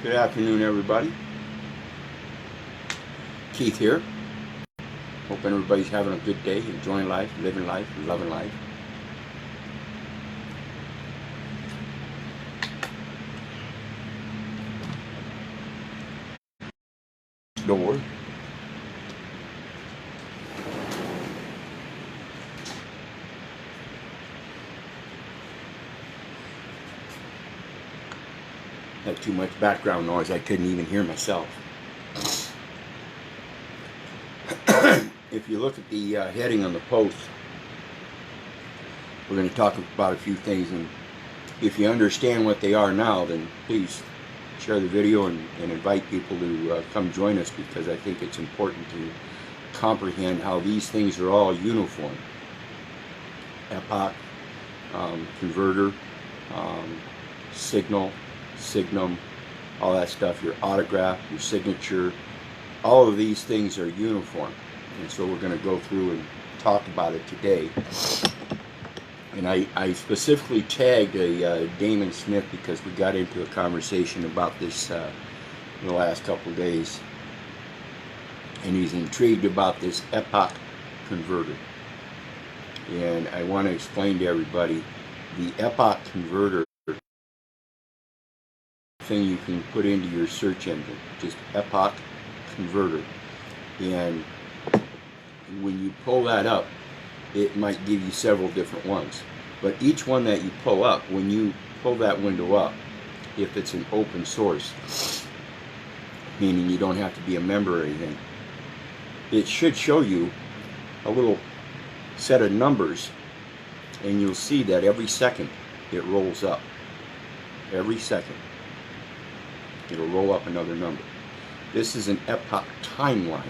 Good afternoon, everybody. Keith here. Hoping everybody's having a good day, enjoying life, living life, loving life. Door. Had too much background noise, I couldn't even hear myself. If you look at the heading on the post, we're going to talk about a few things, and if you understand what they are now, then please share the video and invite people to come join us, because I think it's important to comprehend how these things are all uniform. Epoch, converter, signal, signum, all that stuff, your autograph, your signature, all of these things are uniform. And so we're going to go through and talk about it today. And I specifically tagged a Damon Smith because we got into a conversation about this in the last couple of days. And he's intrigued about this Epoch converter. And I want to explain to everybody, the Epoch converter thing you can put into your search engine, just Epoch converter. And when you pull that up, it might give you several different ones. But each one that you pull up, when you pull that window up, if it's an open source, meaning you don't have to be a member or anything, it should show you a little set of numbers, and you'll see that every second it rolls up. Every second it'll roll up another number. This is an Epoch timeline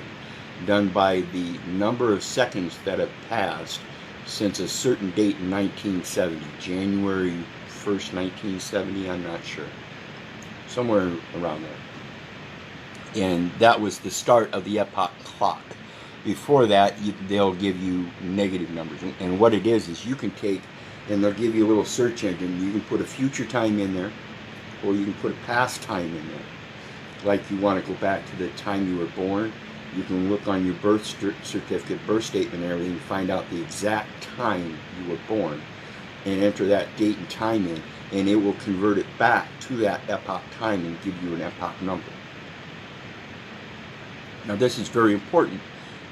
done by the number of seconds that have passed since a certain date in 1970, January 1st, 1970, I'm not sure, somewhere around there. And that was the start of the Epoch clock. Before that, they'll give you negative numbers. And what it is you can take, and they'll give you a little search engine. You can put a future time in there, or you can put a past time in there. Like you want to go back to the time you were born, you can look on your birth certificate, birth statement and everything, find out the exact time you were born, and enter that date and time in, and it will convert it back to that Epoch time and give you an Epoch number. Now this is very important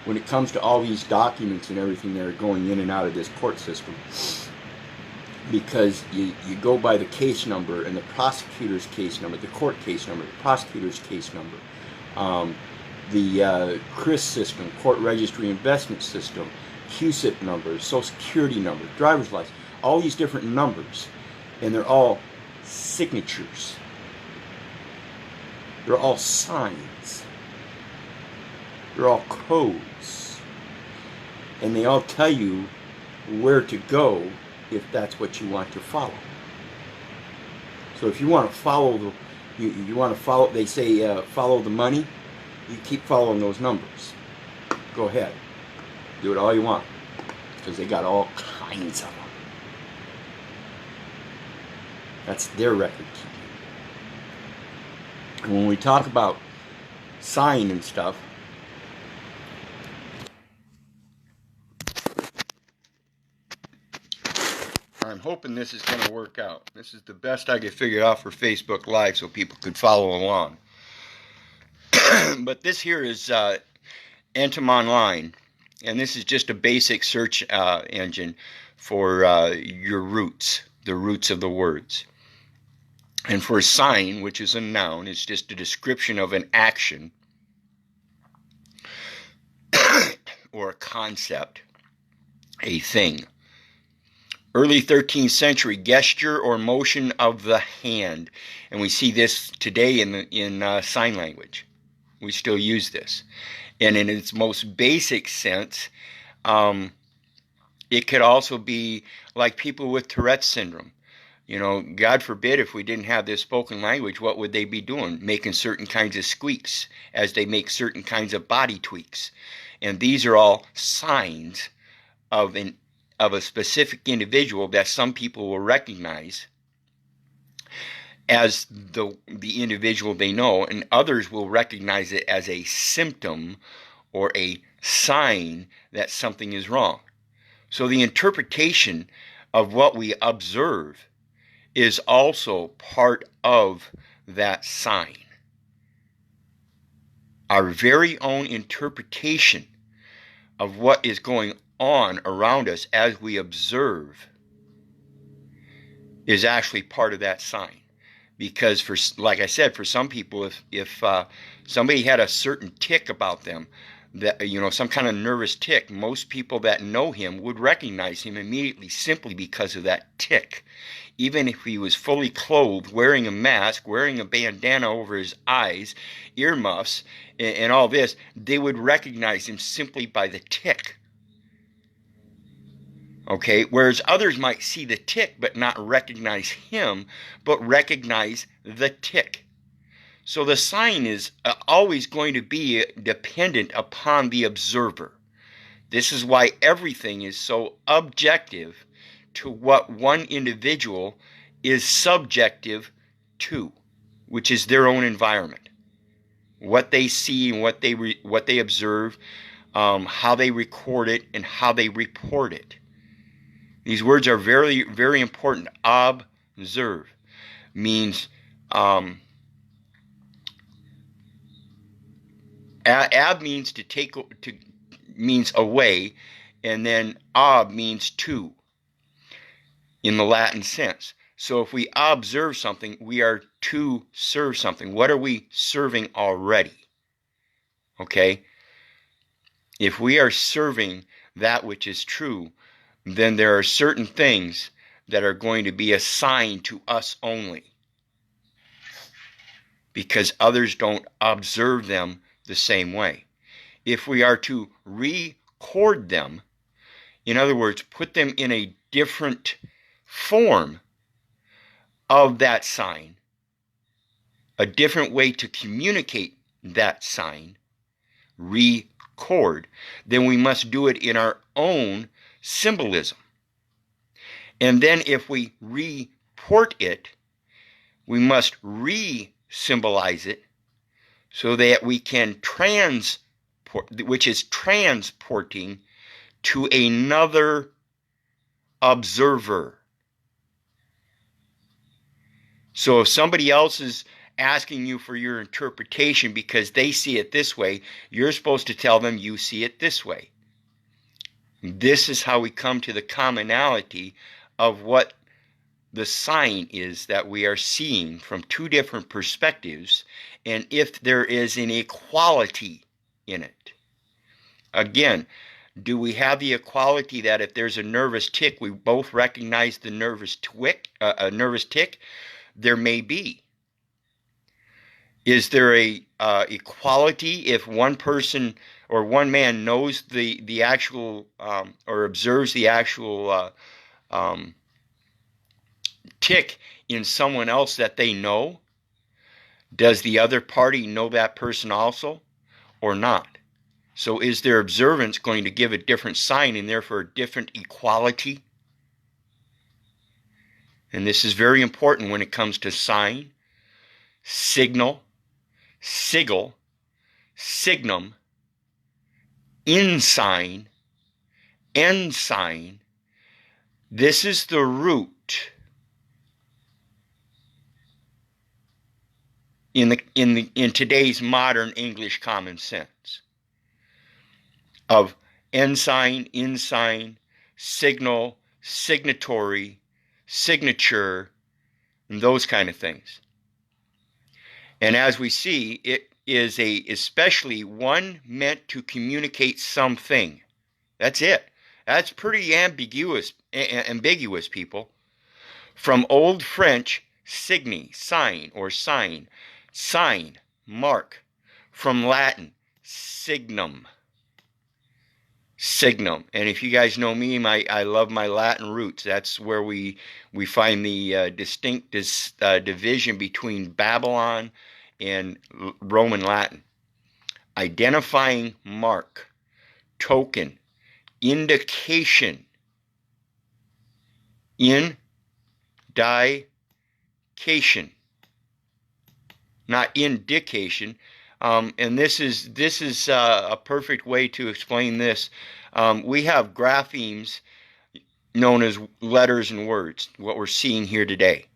when it comes to all these documents and everything that are going in and out of this court system, because you go by the case number and the prosecutor's case number, the court case number, the prosecutor's case number, the CRIS system, court registry investment system, QSIP number, social security number, driver's license, all these different numbers, and they're all signatures. They're all signs. They're all codes. And they all tell you where to go if that's what you want to follow. So if you want to follow you want to follow, they say follow the money, you keep following those numbers. Go ahead. Do it all you want, because they got all kinds of them. That's their record keeping. And when we talk about sign and stuff, I'm hoping this is going to work out. This is the best I could figure out for Facebook Live so people could follow along. But this here is Entom Online, and this is just a basic search engine for your roots, the roots of the words. And for a sign, which is a noun, it's just a description of an action or a concept, a thing. Early 13th century, gesture or motion of the hand. And we see this today in sign language. We still use this. And in its most basic sense, it could also be like people with Tourette's syndrome. You know, God forbid if we didn't have this spoken language, what would they be doing? Making certain kinds of squeaks as they make certain kinds of body tweaks. And these are all signs of a specific individual that some people will recognize as the individual they know, and others will recognize it as a symptom or a sign that something is wrong. So the interpretation of what we observe is also part of that sign. Our very own interpretation of what is going on around us as we observe is actually part of that sign. Because for, like I said, for some people, if somebody had a certain tick about them, that, you know, some kind of nervous tick, most people that know him would recognize him immediately simply because of that tick. Even if he was fully clothed, wearing a mask, wearing a bandana over his eyes, earmuffs, and all this, they would recognize him simply by the tick. Okay, whereas others might see the tick but not recognize him, but recognize the tick. So the sign is always going to be dependent upon the observer. This is why everything is so objective to what one individual is subjective to, which is their own environment. What they see and what they observe, how they record it and how they report it. These words are very, very important. Observe means ab means to take, to means away, and then ob means to in the Latin sense. So if we observe something, we are to serve something. What are we serving already? Okay? If we are serving that which is true, then there are certain things that are going to be assigned to us only, because others don't observe them the same way. If we are to record them, in other words, put them in a different form of that sign, a different way to communicate that sign, record, then we must do it in our own symbolism. And then if we report it, we must re-symbolize it so that we can transport, which is transporting to another observer. So if somebody else is asking you for your interpretation because they see it this way, you're supposed to tell them you see it this way. This is how we come to the commonality of what the sign is that we are seeing from two different perspectives, and if there is an equality in it. Again, do we have the equality that if there's a nervous tick, we both recognize the nervous tick? There may be. Is there a equality if one person or one man knows the actual or observes the actual tick in someone else that they know? Does the other party know that person also or not? So is their observance going to give a different sign and therefore a different equality? And this is very important when it comes to sign, signal, sigil, signum, ensign, ensign. This is the root in today's modern English common sense of ensign, ensign, signal, signatory, signature, and those kind of things. And as we see, it is especially one meant to communicate something. That's it. That's pretty ambiguous, people. From Old French, signi, sign, or sign, mark. From Latin, signum. Signum. And if you guys know me, I love my Latin roots. That's where we find the distinct division between Babylon and Roman Latin. Identifying mark, token, indication, indication. not indication. And this is a perfect way to explain this. We have graphemes known as letters and words, what we're seeing here today.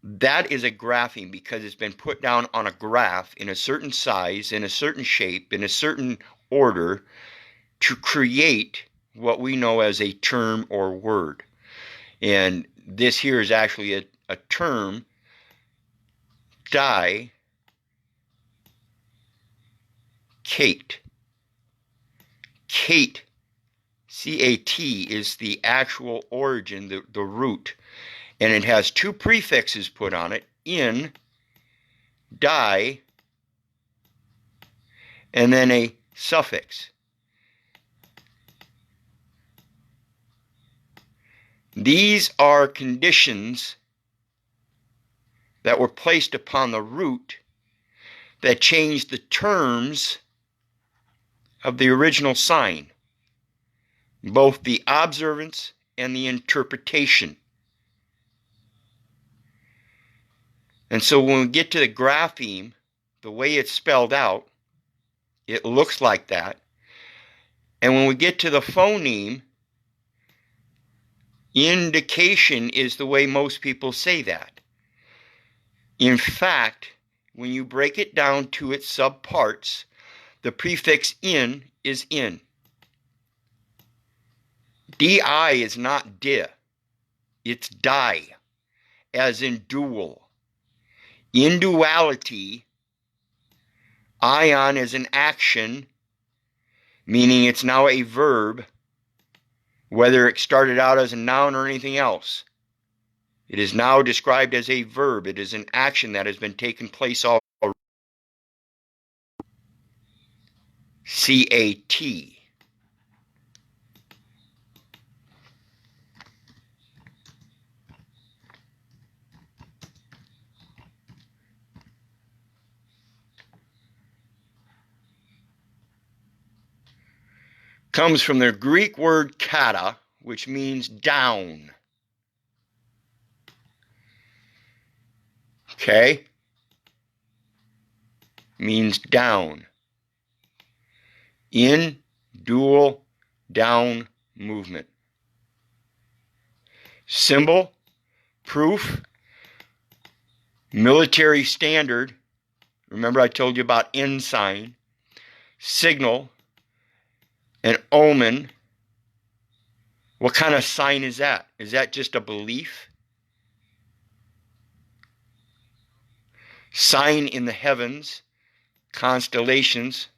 That is a grapheme because it's been put down on a graph in a certain size, in a certain shape, in a certain order to create what we know as a term or word. And this here is actually a term, die, Kate. Kate, C-A-T, is the actual origin, the root. And it has two prefixes put on it, in, die, and then a suffix. These are conditions that were placed upon the root that changed the terms of the original sign, both the observance and the interpretation. And so when we get to the grapheme, the way it's spelled out, it looks like that. And when we get to the phoneme, indication is the way most people say that. In fact, when you break it down to its subparts, the prefix in is in. Di is not di, it's die, as in dual. In duality, ion is an action, meaning it's now a verb, whether it started out as a noun or anything else. It is now described as a verb. It is an action that has been taken place already. C-A-T. Comes from the Greek word kata, which means down. Okay? Means down. In, dual, down movement. Symbol, proof, military standard. Remember I told you about ensign. Signal, an omen. What kind of sign is that? Is that just a belief? Sign in the heavens, constellations.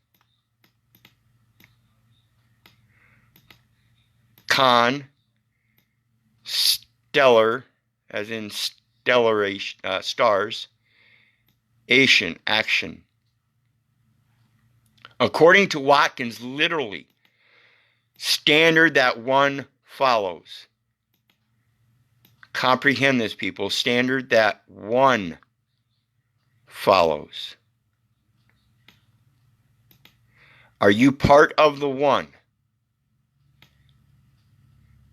Con, stellar, as in stellar stars. Ation, action. According to Watkins, literally, standard that one follows. Comprehend this, people. Standard that one follows. Are you part of the one?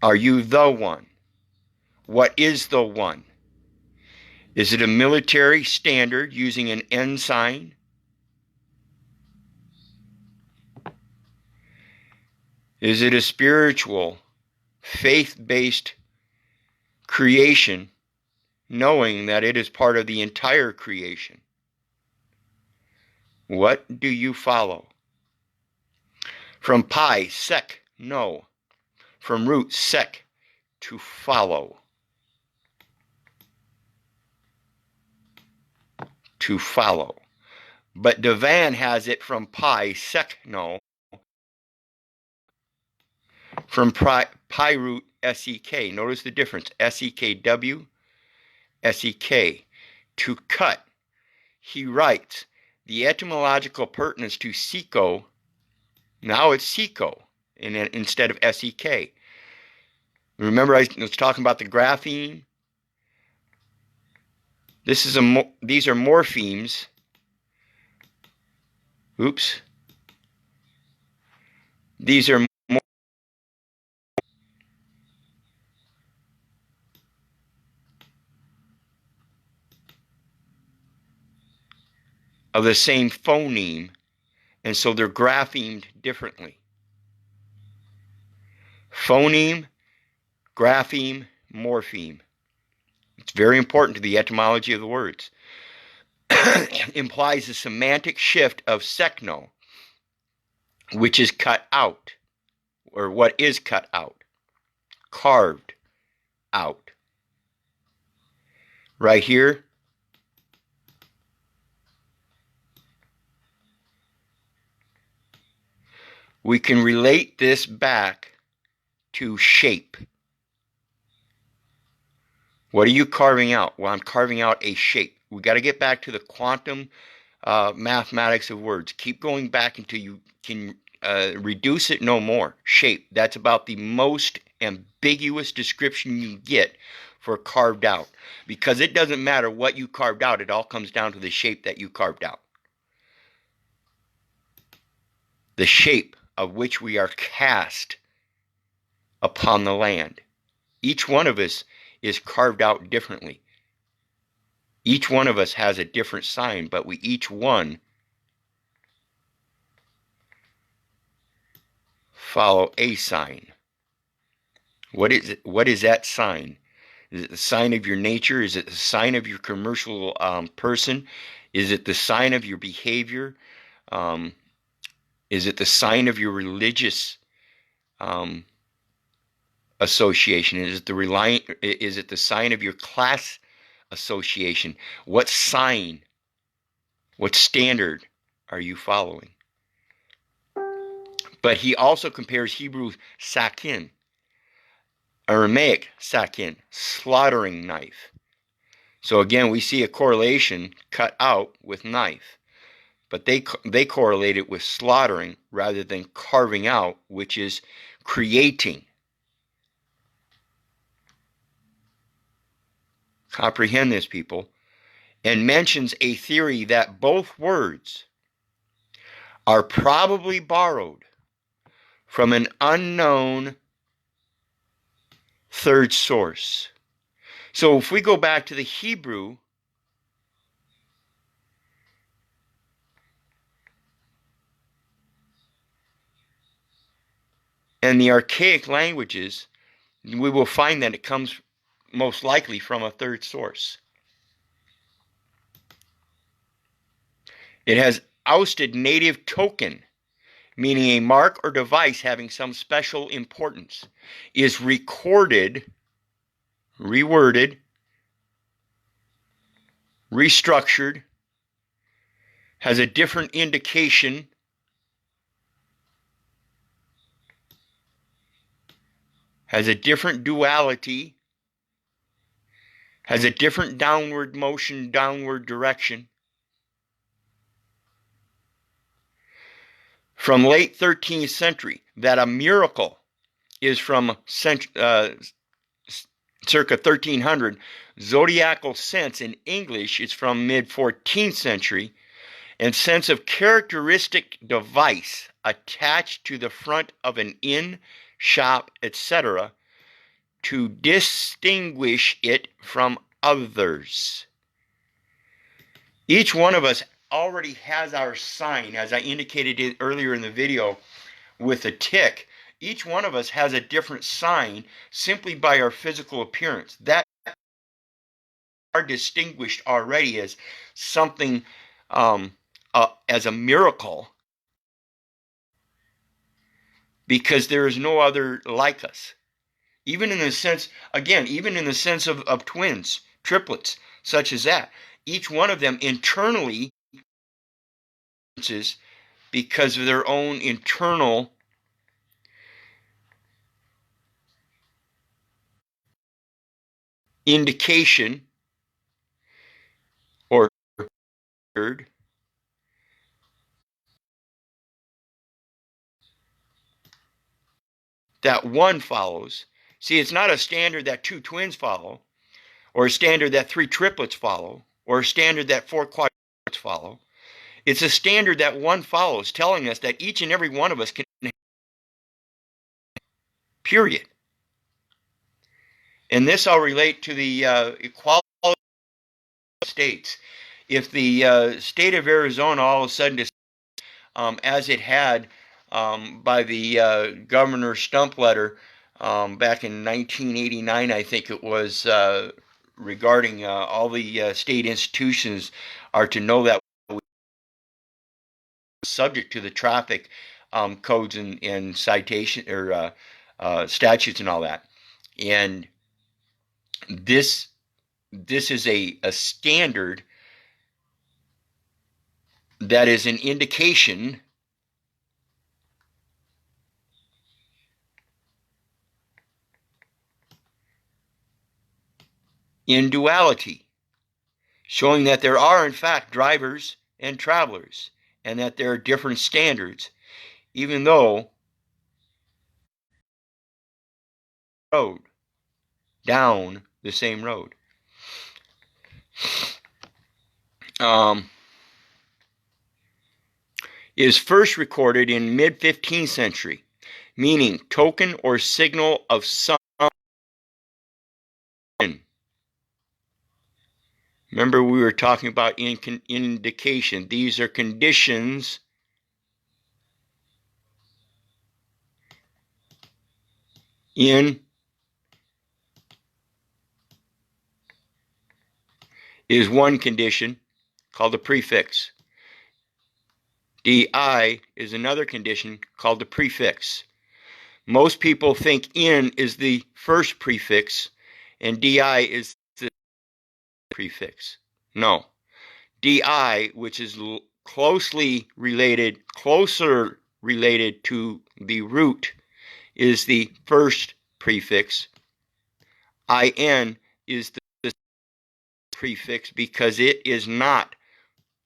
Are you the one? What is the one? Is it a military standard using an ensign? Is it a spiritual, faith-based creation, knowing that it is part of the entire creation? What do you follow? From pi, sek, know. From root, sek, to follow. To follow. But Devan has it from pi, sek, know. From pi root, sek. Notice the difference. S-E-K-W, S-E-K. To cut. He writes, the etymological pertinence to seko, now it's seko instead of S-E-K. Remember I was talking about the grapheme? These are morphemes. Oops. These are of the same phoneme, and so they're graphemed differently. Phoneme, grapheme, morpheme. It's very important to the etymology of the words. Implies a semantic shift of sekno, which is cut out, or what is cut out, carved out. Right here, we can relate this back to shape. What are you carving out? Well, I'm carving out a shape. We got to get back to the quantum mathematics of words. Keep going back until you can reduce it no more. Shape. That's about the most ambiguous description you get for carved out. Because it doesn't matter what you carved out. It all comes down to the shape that you carved out. The shape of which we are cast upon the land. Each one of us is carved out differently. Each one of us has a different sign, but we each one follow a sign. What is it? What is that sign? Is it the sign of your nature? Is it the sign of your commercial person? Is it the sign of your behavior? Is it the sign of your religious association? Is it the sign of your class association? What sign, what standard are you following? But he also compares Hebrew sakin, Aramaic sakin, slaughtering knife. So again, we see a correlation, cut out, with knife. But they correlate it with slaughtering rather than carving out, which is creating. Comprehend this, people. And mentions a theory that both words are probably borrowed from an unknown third source. So if we go back to the Hebrew, and the archaic languages, we will find that it comes most likely from a third source. It has ousted native token, meaning a mark or device having some special importance, is recorded, reworded, restructured, has a different indication, has a different duality, has a different downward motion, downward direction. From late 13th century, that a miracle is from circa 1300. Zodiacal sense in English is from mid 14th century, and sense of characteristic device attached to the front of an inn, shop, etc., to distinguish it from others. Each one of us already has our sign, as I indicated earlier in the video with a tick. Each one of us has a different sign simply by our physical appearance. That are distinguished already as something, as a miracle, because there is no other like us. Even in the sense, again, even in the sense of twins, triplets, such as that, each one of them internally, because of their own internal indication or that one follows. See, it's not a standard that two twins follow, or a standard that three triplets follow, or a standard that four quadruplets follow. It's a standard that one follows, telling us that each and every one of us can, period. And this I'll relate to the equality of states. if the state of Arizona all of a sudden, as it had by the Governor Stump letter back in 1989, I think it was, regarding all the state institutions are to know that we're subject to the traffic codes and citation or statutes and all that. And this is a standard that is an indication in duality, showing that there are in fact drivers and travelers, and that there are different standards, even though road down the same road. Is first recorded in mid 15th century, meaning token or signal of some. Remember, we were talking about indication. These are conditions in is one condition called the prefix. DI is another condition called the prefix. Most people think in is the first prefix and DI is the prefix. No. DI, which is closer related to the root, is the first prefix. IN is the prefix because it is not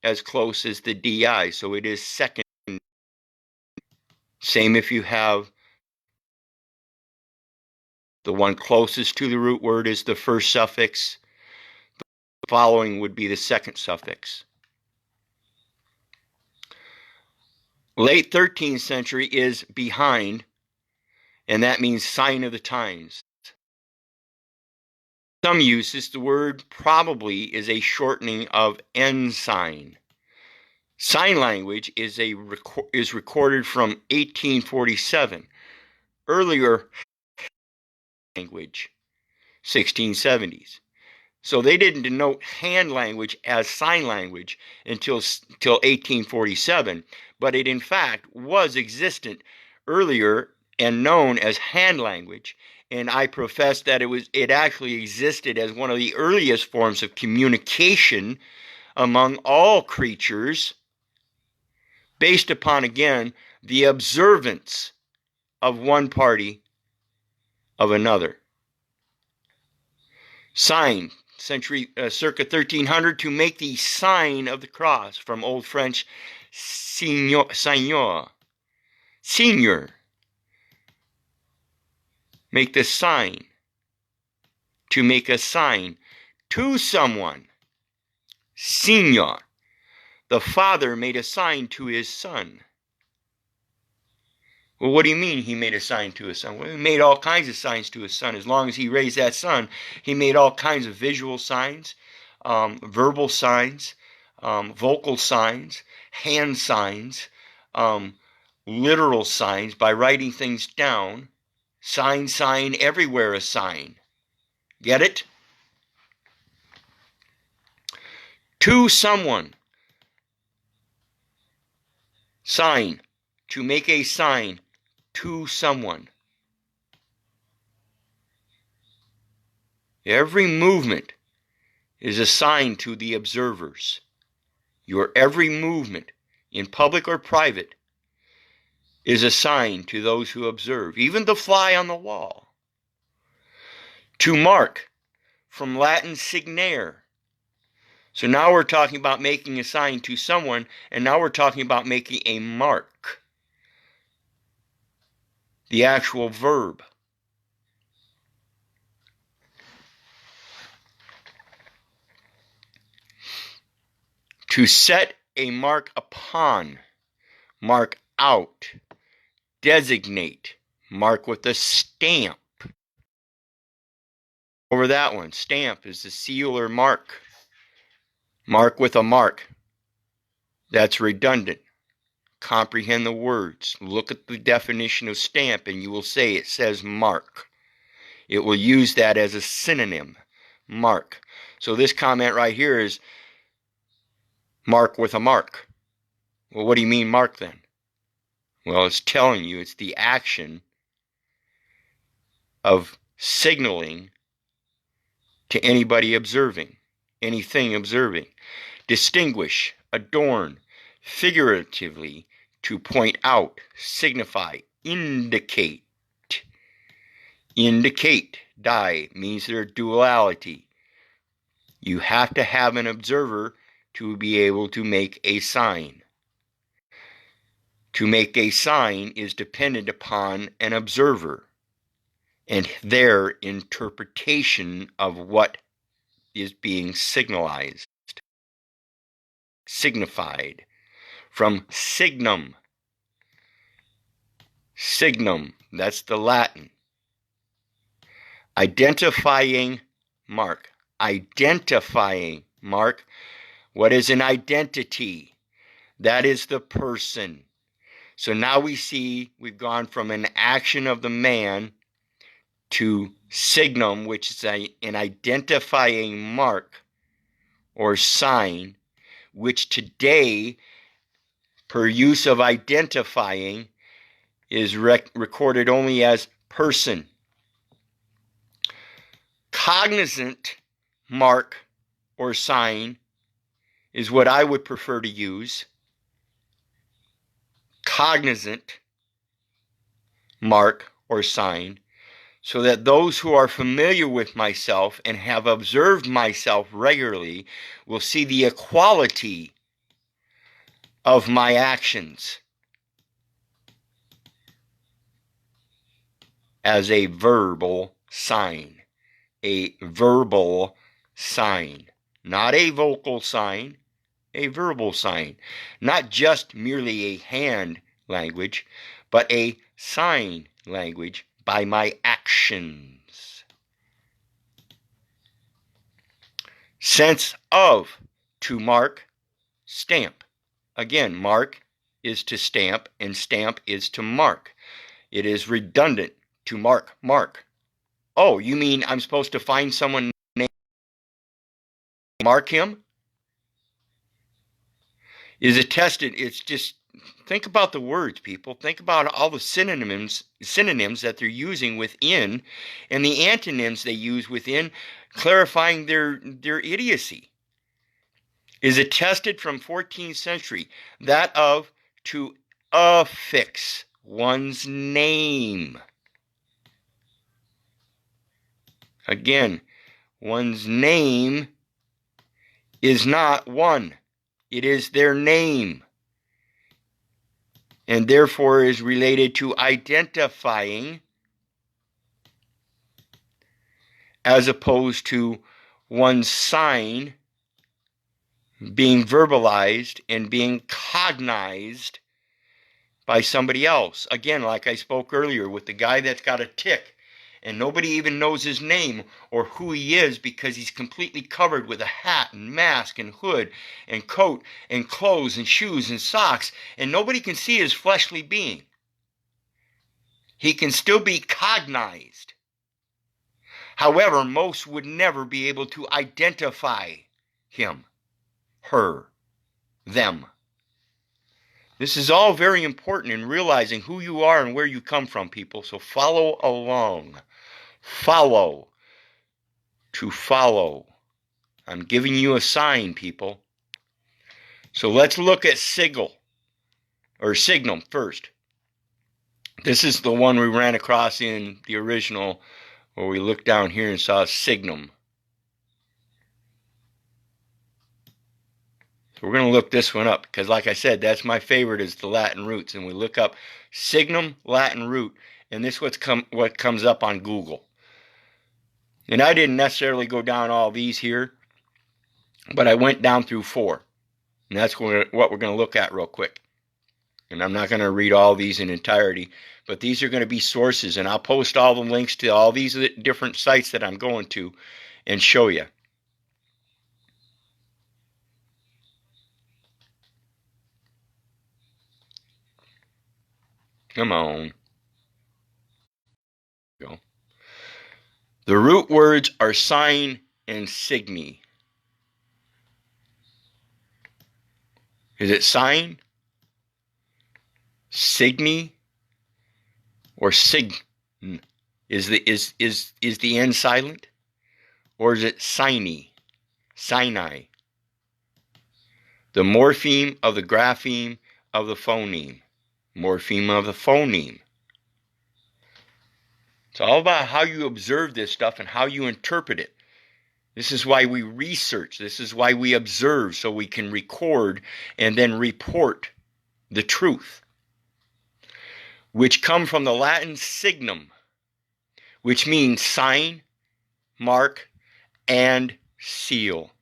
as close as the DI, so it is second. Same if you have the one closest to the root word is the first suffix. The following would be the second suffix. Late 13th century is behind, and that means sign of the times. Some uses, the word probably is a shortening of ensign. Sign language is recorded from 1847. Earlier language, 1670s. So they didn't denote hand language as sign language until 1847, but it in fact was existent earlier and known as hand language. And I profess that it actually existed as one of the earliest forms of communication among all creatures, based upon, again, the observance of one party of another. Sign, circa 1300, to make the sign of the cross, from Old French seigneur. Make the sign. To make a sign to someone. Seigneur. The father made a sign to his son. Well, what do you mean he made a sign to his son? Well, he made all kinds of signs to his son. As long as he raised that son, he made all kinds of visual signs, verbal signs, vocal signs, hand signs, literal signs by writing things down. Sign, everywhere a sign. Get it? To someone. Sign. To make a sign to someone. Every movement is a sign to the observers. Your every movement, in public or private, is a sign to those who observe. Even the fly on the wall. To mark, from Latin signare. So now we're talking about making a sign to someone, and now we're talking about making a mark. The actual verb. To set a mark upon, mark out, designate, mark with a stamp. Over that one, stamp is the seal or mark. Mark with a mark. That's redundant. Comprehend the words. Look at the definition of stamp and you will say it says mark. It will use that as a synonym. Mark. So this comment right here is mark with a mark. Well, what do you mean mark then? Well, it's telling you it's the action of signaling to anybody observing, anything observing. Distinguish, adorn, figuratively, to point out, signify, indicate. Indicate, die, means their duality. You have to have an observer to be able to make a sign. To make a sign is dependent upon an observer and their interpretation of what is being signalized, signified, from signum. Signum, that's the Latin. Identifying mark. Identifying mark. What is an identity? That is the person. So now we see we've gone from an action of the man to signum, which is an identifying mark or sign, which today, per use of identifying, is recorded only as person. Cognizant mark or sign is what I would prefer to use. Cognizant mark or sign, so that those who are familiar with myself and have observed myself regularly will see the equality of my actions as a verbal sign. A verbal sign. Not a vocal sign, a verbal sign. Not just merely a hand language, but a sign language by my actions. Sense of, to mark, stamp. Again, mark is to stamp, and stamp is to mark. It is redundant to mark, mark. Oh, you mean I'm supposed to find someone named mark him? Is attested. It's just, think about the words, people. Think about all the synonyms that they're using within, and the antonyms they use within, clarifying their idiocy. Is attested from 14th century, that of to affix one's name. Again, one's name is not one. It is their name. And therefore is related to identifying as opposed to one's sign being verbalized and being cognized by somebody else. Again, like I spoke earlier with the guy that's got a tick and nobody even knows his name or who he is because he's completely covered with a hat and mask and hood and coat and clothes and shoes and socks, and nobody can see his fleshly being. He can still be cognized. However, most would never be able to identify him, her, them. This is all very important in realizing who you are and where you come from, people. So follow along. Follow. To follow. I'm giving you a sign, people. So let's look at signum first. This is the one we ran across in the original, where we looked down here and saw signum. So we're going to look this one up because, like I said, that's my favorite, is the Latin roots. And we look up signum, Latin root, and this is what comes up on Google. And I didn't necessarily go down all these here, but I went down through 4. And that's what we're going to look at real quick. And I'm not going to read all these in entirety, but these are going to be sources. And I'll post all the links to all these different sites that I'm going to and show you. Come on. Go. The root words are sign and signy. Is it sign, signy, or sign? Is the N silent? Or is it signy? Sinai. The morpheme of the grapheme of the phoneme. Morpheme of the phoneme. It's all about how you observe this stuff and how you interpret it. This is why we research. This is why we observe, so we can record and then report the truth, which come from the Latin signum, which means sign, mark, and seal.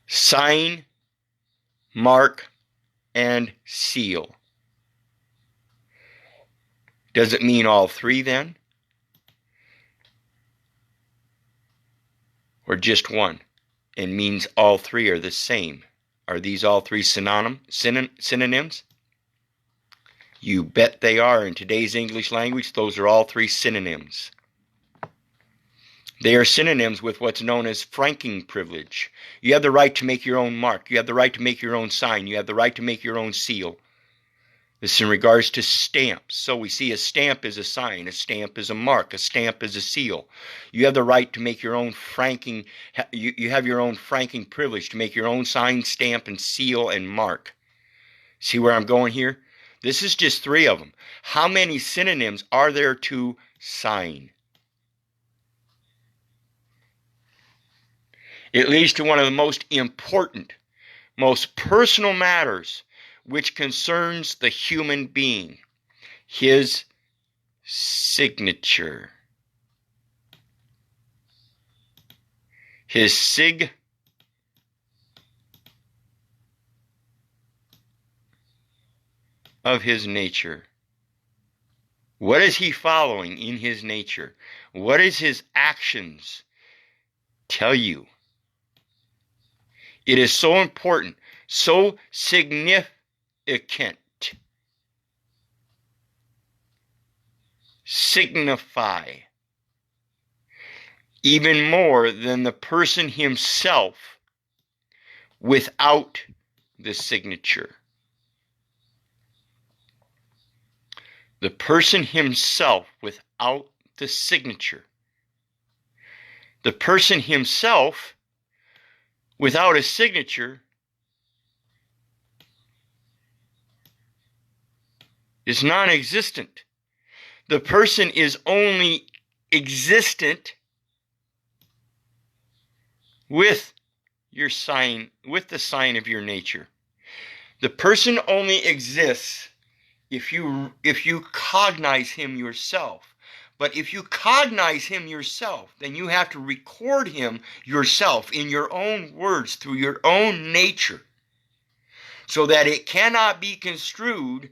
Sign, mark, and seal. Does it mean all three then? Or just one? It means all three are the same. Are these all three synonyms? You bet they are. In today's English language, those are all three synonyms. They are synonyms with what's known as franking privilege. You have the right to make your own mark. You have the right to make your own sign. You have the right to make your own seal. This is in regards to stamps. So we see a stamp is a sign, a stamp is a mark, a stamp is a seal. You have the right to make your own franking, you have your own franking privilege to make your own sign, stamp, and seal and mark. See where I'm going here? This is just three of them. How many synonyms are there to sign? It leads to one of the most important, most personal matters which concerns the human being, his signature. His sig of his nature. What is he following in his nature? What is his actions tell you? It is so important, so significant. Signify even more than the person himself without the signature. The person himself without the signature. The person himself without a signature is non-existent. The person is only existent with your sign, with the sign of your nature. The person only exists if you cognize him yourself. But if you cognize him yourself, then you have to record him yourself in your own words, through your own nature, so that it cannot be construed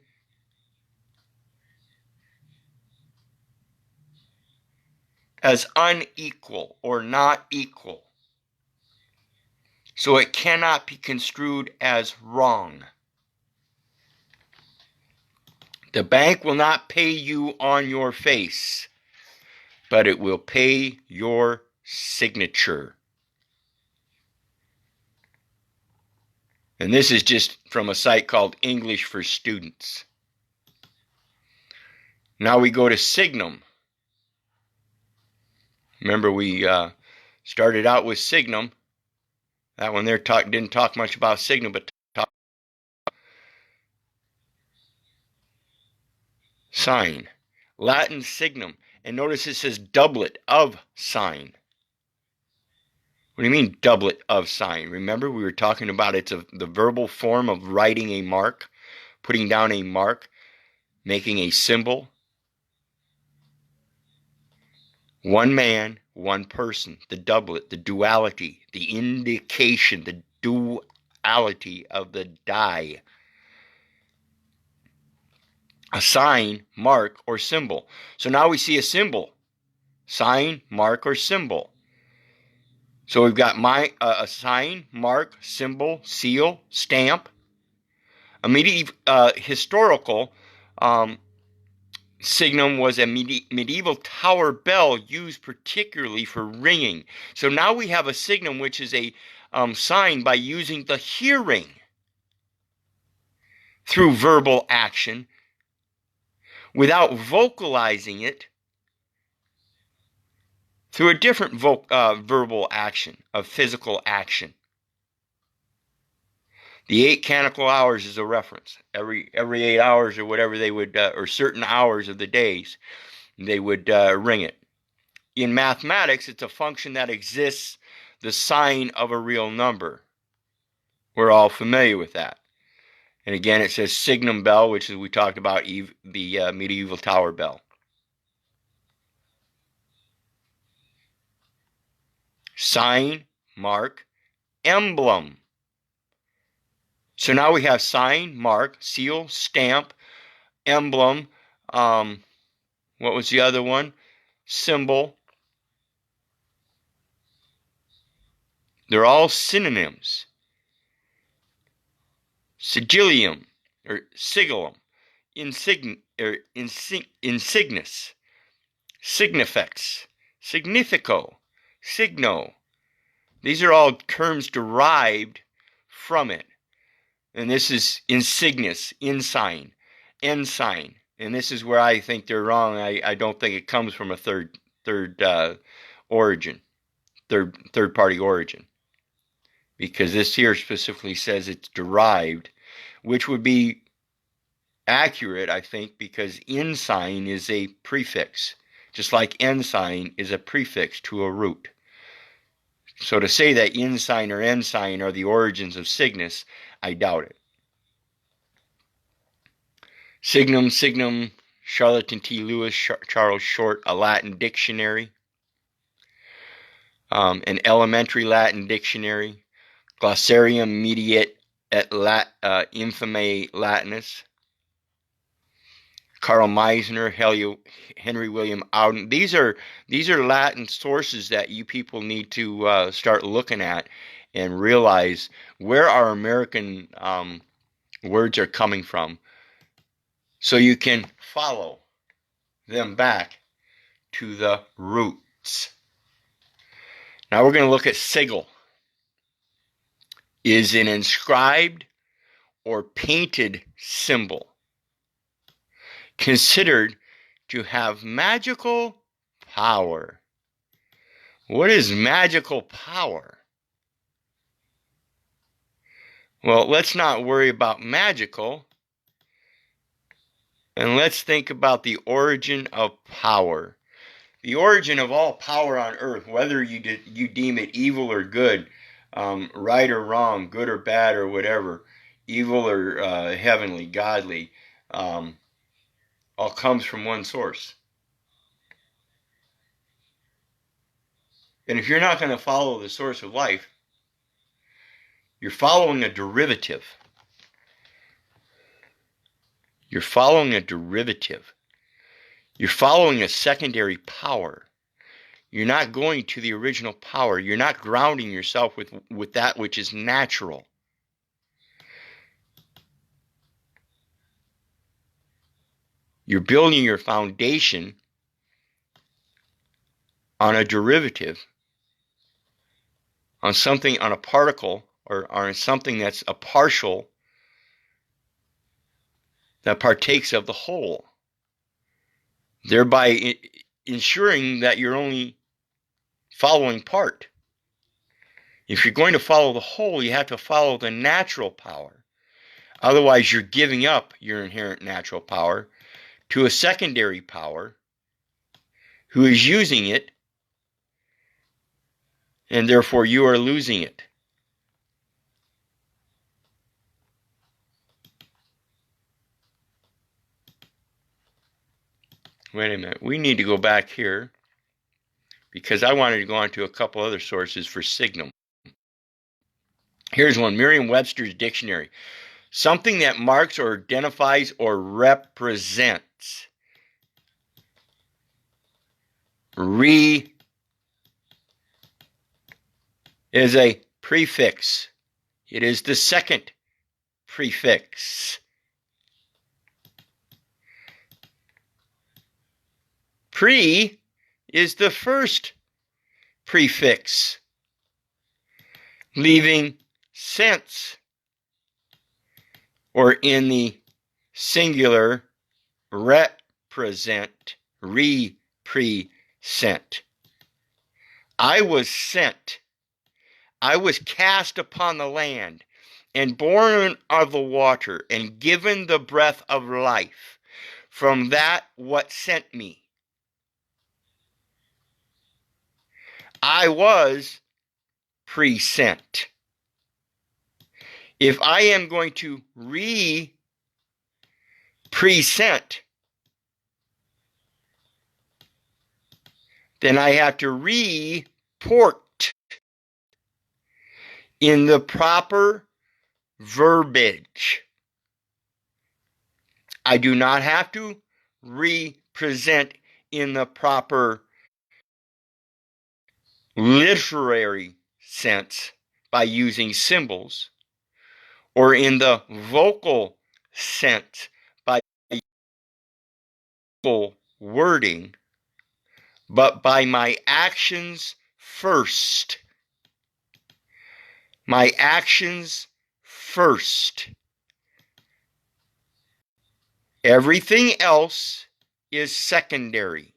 as unequal or not equal. So it cannot be construed as wrong. The bank will not pay you on your face, but it will pay your signature. And this is just from a site called English for Students. Now we go to signum. Remember, we started out with signum. That one there didn't talk much about signum, but talked about sign. Latin signum. And notice it says doublet of sign. What do you mean doublet of sign? Remember, we were talking about the verbal form of writing a mark, putting down a mark, making a symbol. One man, one person, the doublet, the duality, the indication, the duality of the die. A sign, mark, or symbol. So now we see a symbol. Sign, mark, or symbol. So we've got a sign, mark, symbol, seal, stamp. A historical signum was a medieval tower bell used particularly for ringing. So now we have a signum which is a sign by using the hearing through verbal action without vocalizing it through a different verbal action, of physical action. The 8 canonical hours is a reference. Every 8 hours or whatever they would, or certain hours of the days, they would ring it. In mathematics, it's a function that exists the sign of a real number. We're all familiar with that. And again, it says signum bell, which is we talked about the medieval tower bell. Sign, mark, emblem. So now we have sign, mark, seal, stamp, emblem. What was the other one? Symbol. They're all synonyms. Sigillium or sigillum, insignis, signifex, significo, signo. These are all terms derived from it. And this is insignis, ensign, ensign. And this is where I think they're wrong. I don't think it comes from a third origin, third party origin. Because this here specifically says it's derived, which would be accurate, I think, because ensign is a prefix, just like ensign is a prefix to a root. So to say that ensign or ensign are the origins of Cygnus, I doubt it. Signum, Charlton T. Lewis, Charles Short, a Latin dictionary, an elementary Latin dictionary, Glossarium mediate et infame Latinus, Carl Meisner, Henry William Auden. These are Latin sources that you people need to start looking at and realize where our American words are coming from, so you can follow them back to the roots. Now we're going to look at sigil. Is an inscribed or painted symbol considered to have magical power. What is magical power? Well, let's not worry about magical, and let's think about the origin of power. The origin of all power on earth, whether you deem it evil or good, right or wrong, good or bad or whatever, evil or heavenly, godly, all comes from one source. And if you're not going to follow the source of life, you're following a derivative. You're following a derivative. You're following a secondary power. You're not going to the original power. You're not grounding yourself with that which is natural. You're building your foundation on a derivative, on something, on a particle, or on something that's a partial that partakes of the whole, thereby ensuring that you're only following part. If you're going to follow the whole, you have to follow the natural power. Otherwise, you're giving up your inherent natural power to a secondary power who is using it, and therefore you are losing it. Wait a minute. We need to go back here because I wanted to go on to a couple other sources for signum. Here's one, Merriam-Webster's Dictionary. Something that marks or identifies or represents. Is a prefix. It is the second prefix. Pre is the first prefix, leaving sense, or in the singular, represent, represent. I was sent. I was cast upon the land, and born of the water, and given the breath of life. From that what sent me. I was present. If I am going to present, then I have to report in the proper verbiage. I do not have to represent in the proper literary sense by using symbols, or in the vocal sense by vocal wording, but by my actions first. My actions first. Everything else is secondary.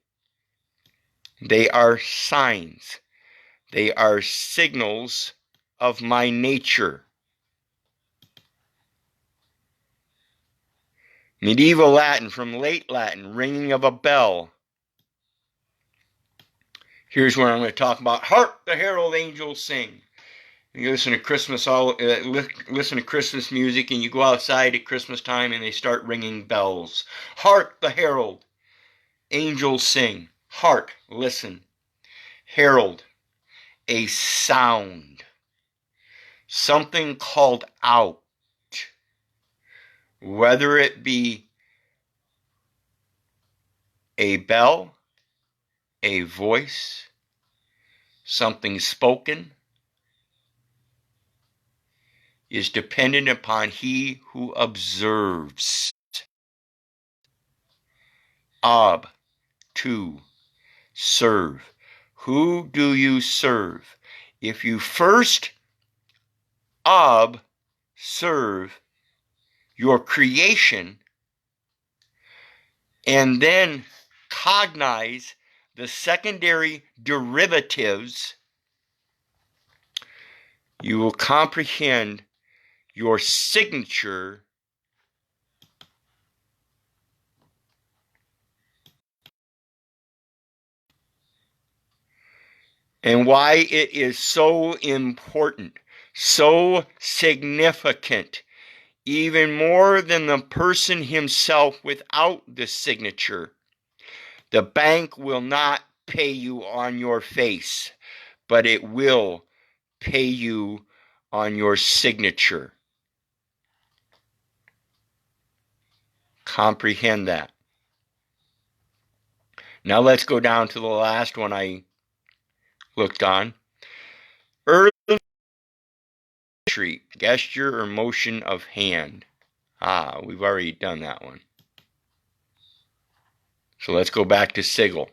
They are signs. They are signals of my nature. Medieval Latin from late Latin, ringing of a bell. Here's where I'm going to talk about hark the herald angels sing. You listen to listen to Christmas music, and you go outside at Christmas time, and they start ringing bells. Hark the herald angels sing. Hark, listen. Herald, a sound, something called out, whether it be a bell, a voice, something spoken, is dependent upon he who observes. To serve. Who do you serve? If you first serve your creation and then cognize the secondary derivatives, you will comprehend your signature and why it is so important, so significant, even more than the person himself without the signature. The bank will not pay you on your face, but it will pay you on your signature. Comprehend that. Now let's go down to the last one I looked on. Early gesture or motion of hand. We've already done that one. So let's go back to sigil.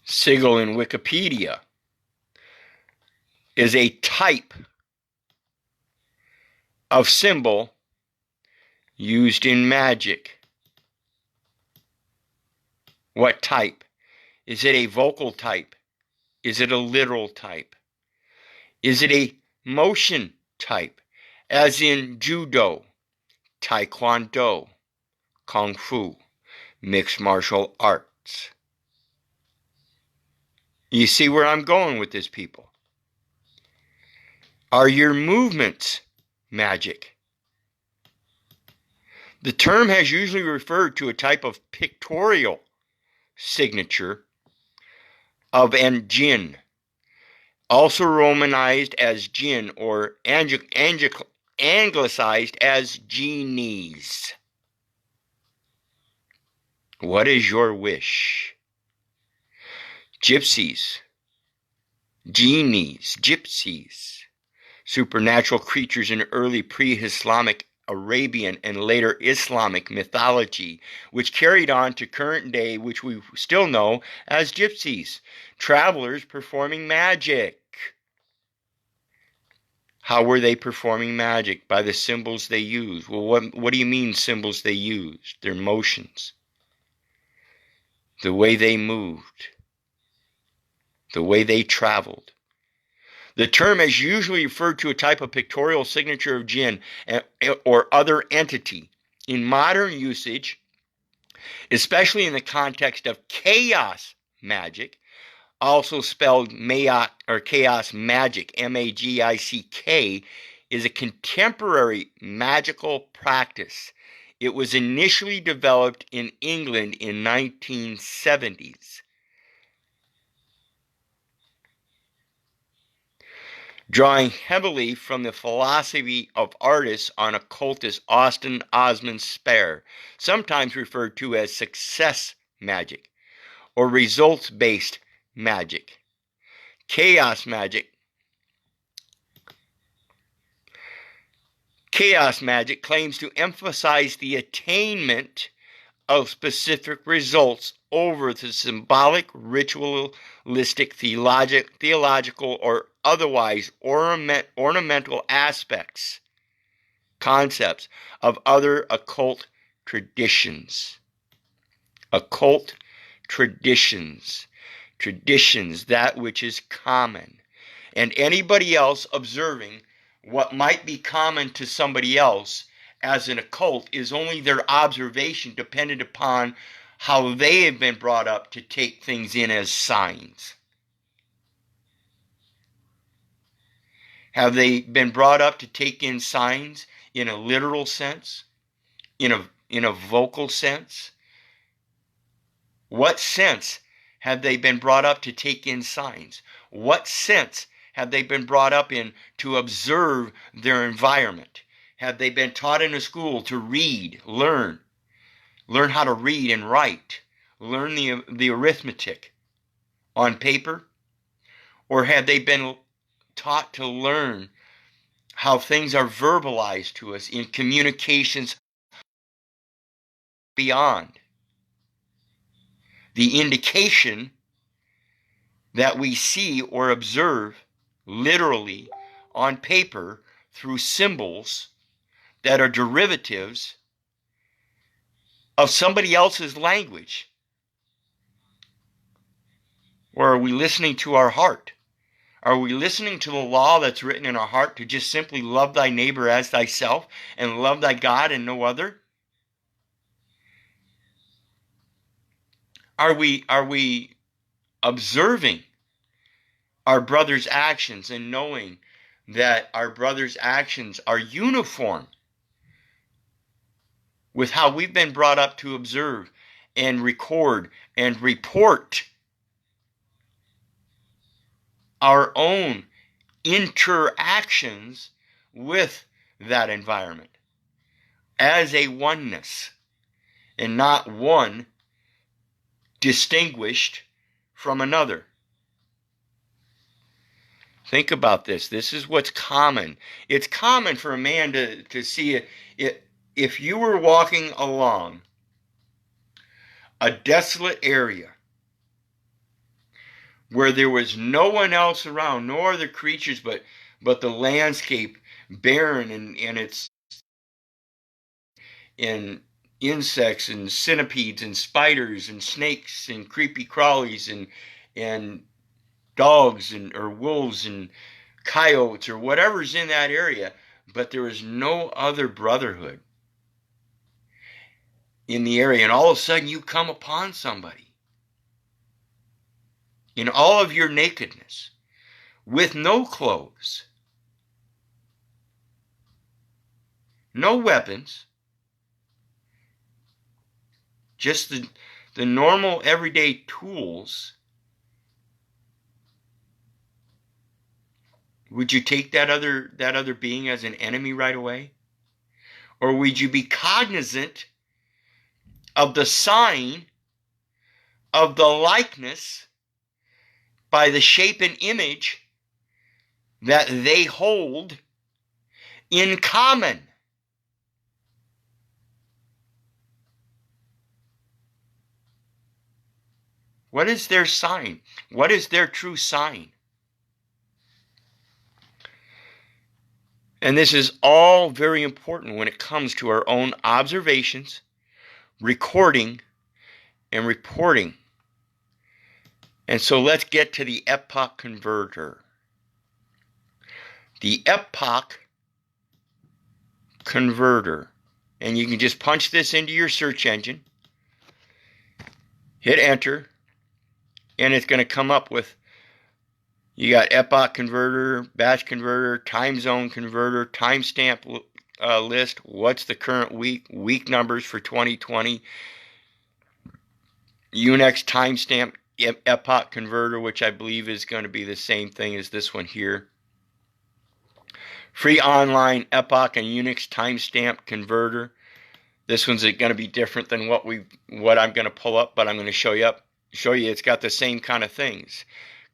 Sigil in Wikipedia is a type of symbol used in magic. What type? Is it a vocal type? Is it a literal type? Is it a motion type, as in judo, taekwondo, kung fu, mixed martial arts? You see where I'm going with this, people? Are your movements magic? The term has usually referred to a type of pictorial signature of an jinn, also romanized as jinn or anglicized as genies. What is your wish? Gypsies, genies, gypsies, supernatural creatures in early pre-Islamic Arabian and later Islamic mythology, which carried on to current day, which we still know as gypsies, travelers performing magic. How were they performing magic? By the symbols they used. Well, what do you mean symbols they used? Their motions, the way they moved, the way they traveled. The term is usually referred to a type of pictorial signature of jinn or other entity. In modern usage, especially in the context of chaos magic, also spelled Mayak or chaos magic, M-A-G-I-C-K, is a contemporary magical practice. It was initially developed in England in 1970s. Drawing heavily from the philosophy of artists on occultist Austin Osman Spare, sometimes referred to as success magic or results-based magic. Chaos magic. Chaos magic claims to emphasize the attainment of specific results over the symbolic, ritualistic, theological, or otherwise ornamental aspects, concepts of other occult traditions. Occult traditions. Traditions, that which is common. And anybody else observing what might be common to somebody else as an occult is only their observation dependent upon how they have been brought up to take things in as signs. Have they been brought up to take in signs in a literal sense? In a vocal sense? What sense have they been brought up to take in signs? What sense have they been brought up in to observe their environment? Have they been taught in a school to read, learn how to read and write, learn the arithmetic on paper? Or have they been taught to learn how things are verbalized to us in communications beyond? The indication that we see or observe literally on paper through symbols that are derivatives of somebody else's language? Or are we listening to our heart? Are we listening to the law that's written in our heart to just simply love thy neighbor as thyself and love thy God and no other? Are we observing our brother's actions and knowing that our brother's actions are uniform with how we've been brought up to observe and record and report our own interactions with that environment as a oneness and not one distinguished from another? Think about this. This is what's common. It's common for a man to see it. If you were walking along a desolate area where there was no one else around, no other creatures, but the landscape barren and it's in insects and centipedes and spiders and snakes and creepy crawlies and dogs or wolves and coyotes or whatever's in that area, but there is no other brotherhood in the area, and all of a sudden you come upon somebody in all of your nakedness with no clothes, no weapons, just the normal everyday tools. Would you take that other being as an enemy right away? Or would you be cognizant of the sign of the likeness by the shape and image that they hold in common. What is their sign? What is their true sign? And this is all very important when it comes to our own observations, recording, and reporting. And so let's get to the Epoch converter. The Epoch converter. And you can just punch this into your search engine, hit enter, and it's going to come up with, you got Epoch converter, batch converter, time zone converter, timestamp list, what's the current week numbers for 2020, Unix timestamp Epoch converter, which I believe is going to be the same thing as this one here. Free online Epoch and Unix timestamp converter. This one's going to be different than what I'm going to pull up, but I'm going to show you it's got the same kind of things.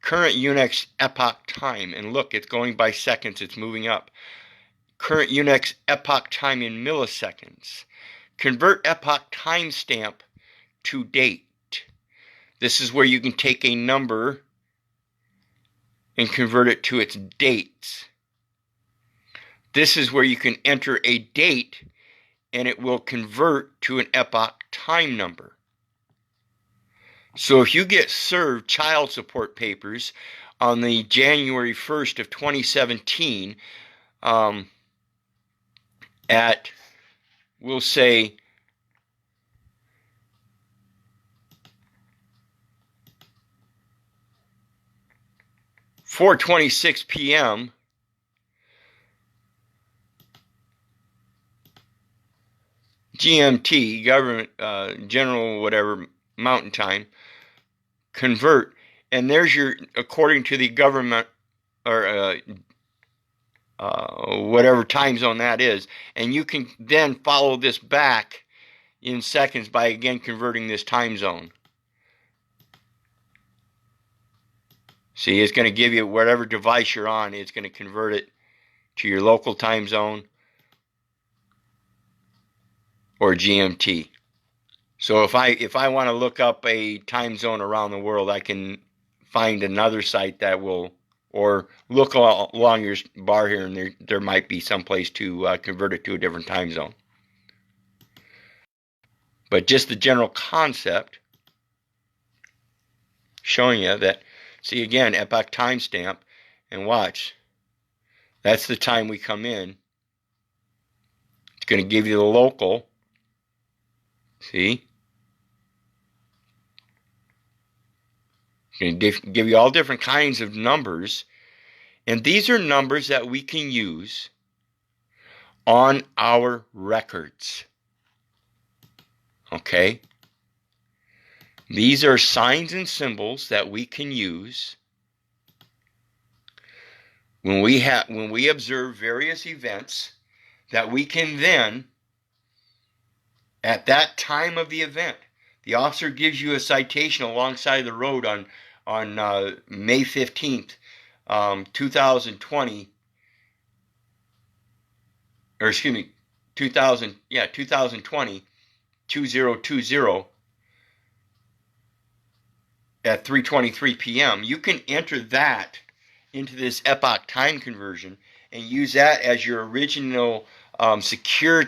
Current Unix Epoch time, and look, it's going by seconds, it's moving up. Current Unix Epoch time in milliseconds. Convert Epoch timestamp to date. This is where you can take a number and convert it to its dates. This is where you can enter a date and it will convert to an Epoch time number. So if you get served child support papers on the January 1st of 2017 at, we'll say, 4:26 p.m., GMT, government, general, whatever, mountain time, convert, and there's your, according to the government, or whatever time zone that is, and you can then follow this back in seconds by again converting this time zone. See, it's going to give you whatever device you're on, it's going to convert it to your local time zone or GMT. So if I want to look up a time zone around the world, I can find another site that will, or look along your bar here, and there might be some place to convert it to a different time zone. But just the general concept, showing you that, see again, Epoch timestamp, and watch, that's the time we come in. It's going to give you the local. See? It's going to give you all different kinds of numbers. And these are numbers that we can use on our records. Okay? These are signs and symbols that we can use when we observe various events that we can then, at that time of the event, the officer gives you a citation alongside the road on May 15th, 2020, or excuse me, 2020, 2020, at 3:23 p.m. You can enter that into this Epoch time conversion and use that as your original secure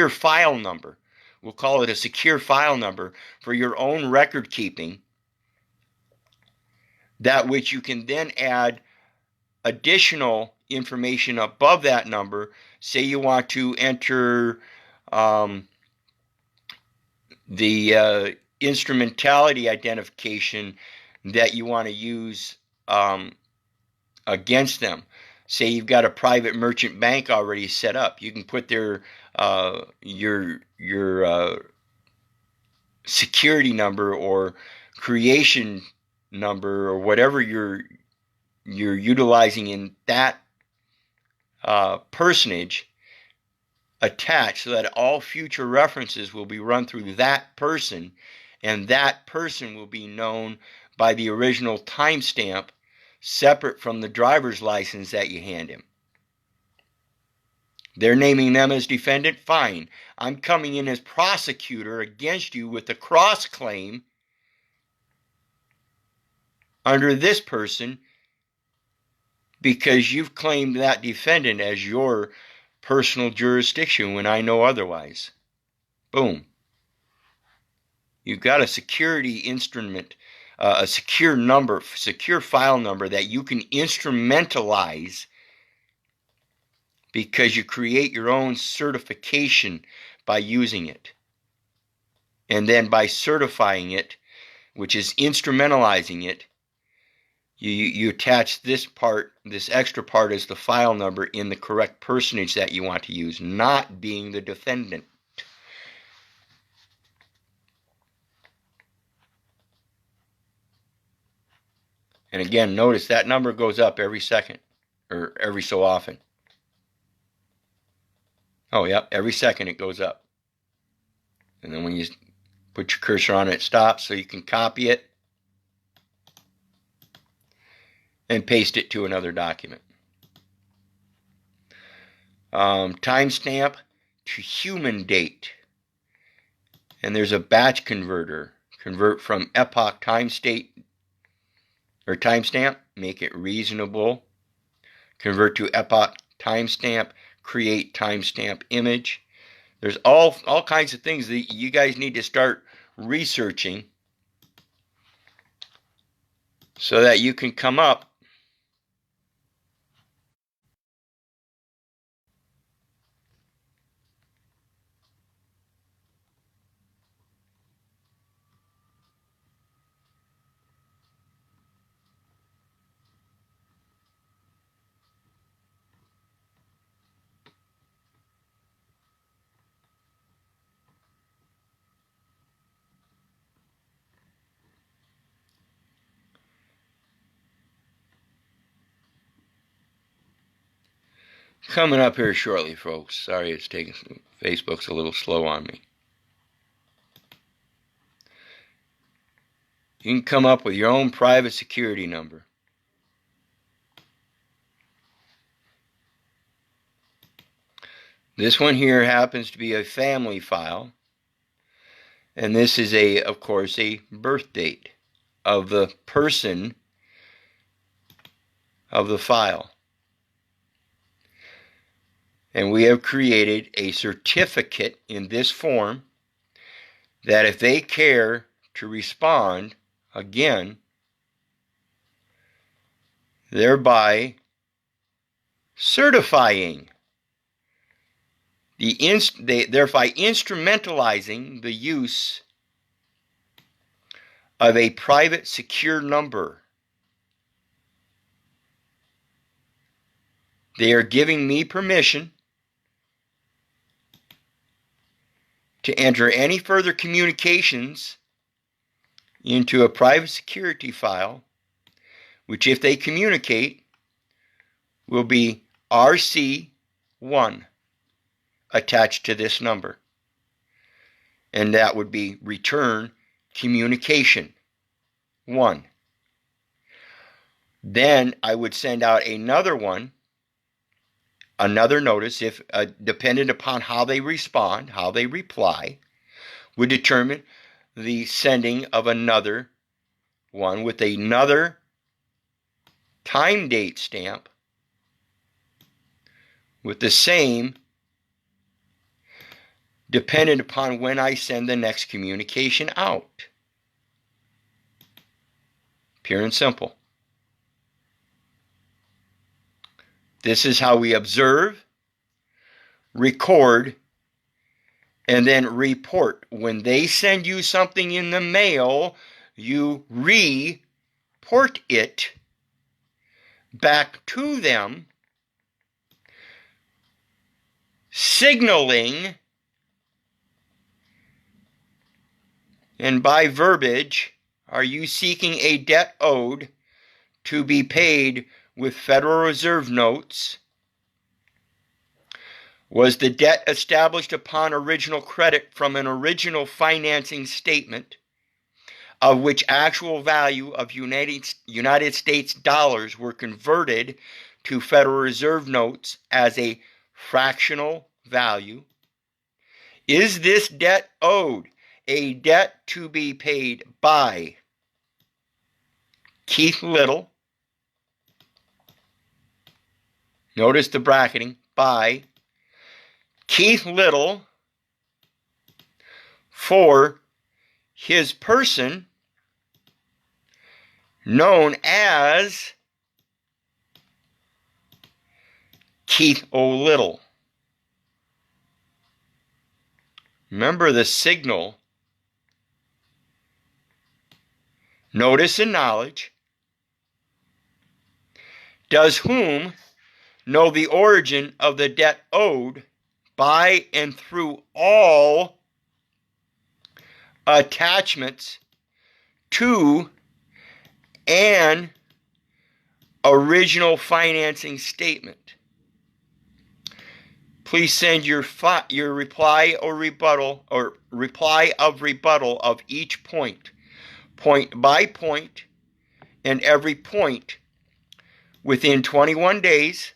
file number. We'll call it a secure file number for your own record keeping, that which you can then add additional information above that number. Say you want to enter the instrumentality identification that you want to use against them. Say you've got a private merchant bank already set up. You can put their your security number or creation number or whatever you're utilizing in that personage attached, so that all future references will be run through that person, and that person will be known by the original timestamp separate from the driver's license that you hand him. They're naming them as defendant, fine. I'm coming in as prosecutor against you with a cross-claim under this person because you've claimed that defendant as your personal jurisdiction when I know otherwise. Boom. You've got a security instrument, a secure number, secure file number that you can instrumentalize because you create your own certification by using it. And then by certifying it, which is instrumentalizing it, you attach this part, this extra part as the file number in the correct personage that you want to use, not being the defendant. And again, notice that number goes up every second, or every so often. Oh, yep, every second it goes up. And then when you put your cursor on it, it stops, so you can copy it and paste it to another document. Timestamp to human date. And there's a batch converter. Convert from epoch timestamp, make it reasonable. Convert to epoch timestamp, create timestamp image. There's all kinds of things that you guys need to start researching so that you can come up coming up here shortly, folks. Sorry it's taking Facebook's a little slow on me. You can come up with your own private security number. This one here happens to be a family file. And this is, of course, a birth date of the person of the file. And we have created a certificate in this form that if they care to respond, again, thereby certifying, thereby instrumentalizing the use of a private secure number. They are giving me permission to enter any further communications into a private security file, which if they communicate will be RC1 attached to this number. And that would be return communication 1. Then I would send out another one, another notice, if dependent upon how they respond, how they reply, would determine the sending of another one with another time date stamp with the same, dependent upon when I send the next communication out. Pure and simple. This is how we observe, record, and then report. When they send you something in the mail, you report it back to them, signaling, and by verbiage, are you seeking a debt owed to be paid with Federal Reserve notes? Was the debt established upon original credit from an original financing statement of which actual value of United States dollars were converted to Federal Reserve notes as a fractional value? Is this debt owed a debt to be paid by Keith Little? Notice the bracketing. By Keith Little for his person known as Keith O. Little. Remember the signal. Notice and knowledge. Does whom know the origin of the debt owed by and through all attachments to an original financing statement? Please send your reply or rebuttal or reply of rebuttal of each point by point, and every point within 21 days,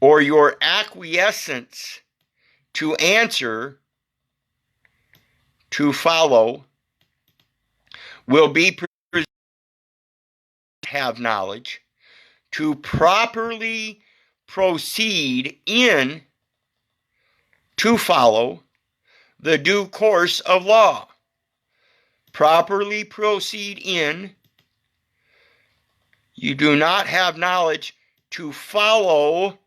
or your acquiescence to answer to follow will be have knowledge to properly proceed in to follow the due course of law. Properly proceed in. You do not have knowledge to follow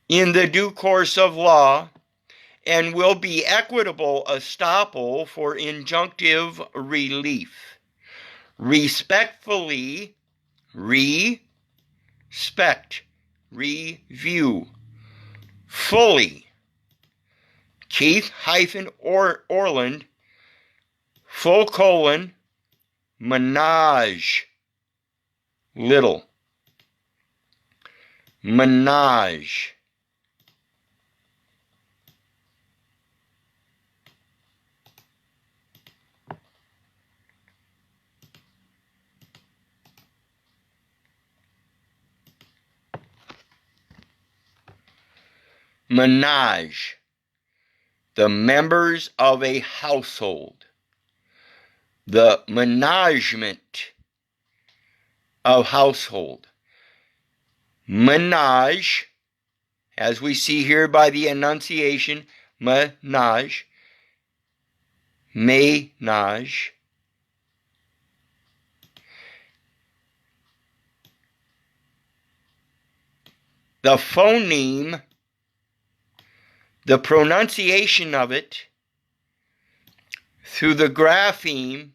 in the due course of law, and will be equitable estoppel for injunctive relief. Respectfully, respect, review, fully, Keith-Orland, Menage, Little, Menage. Menage, the members of a household, the management of household. Menage, as we see here by the enunciation, menage, ménage. The phoneme, the pronunciation of it through the grapheme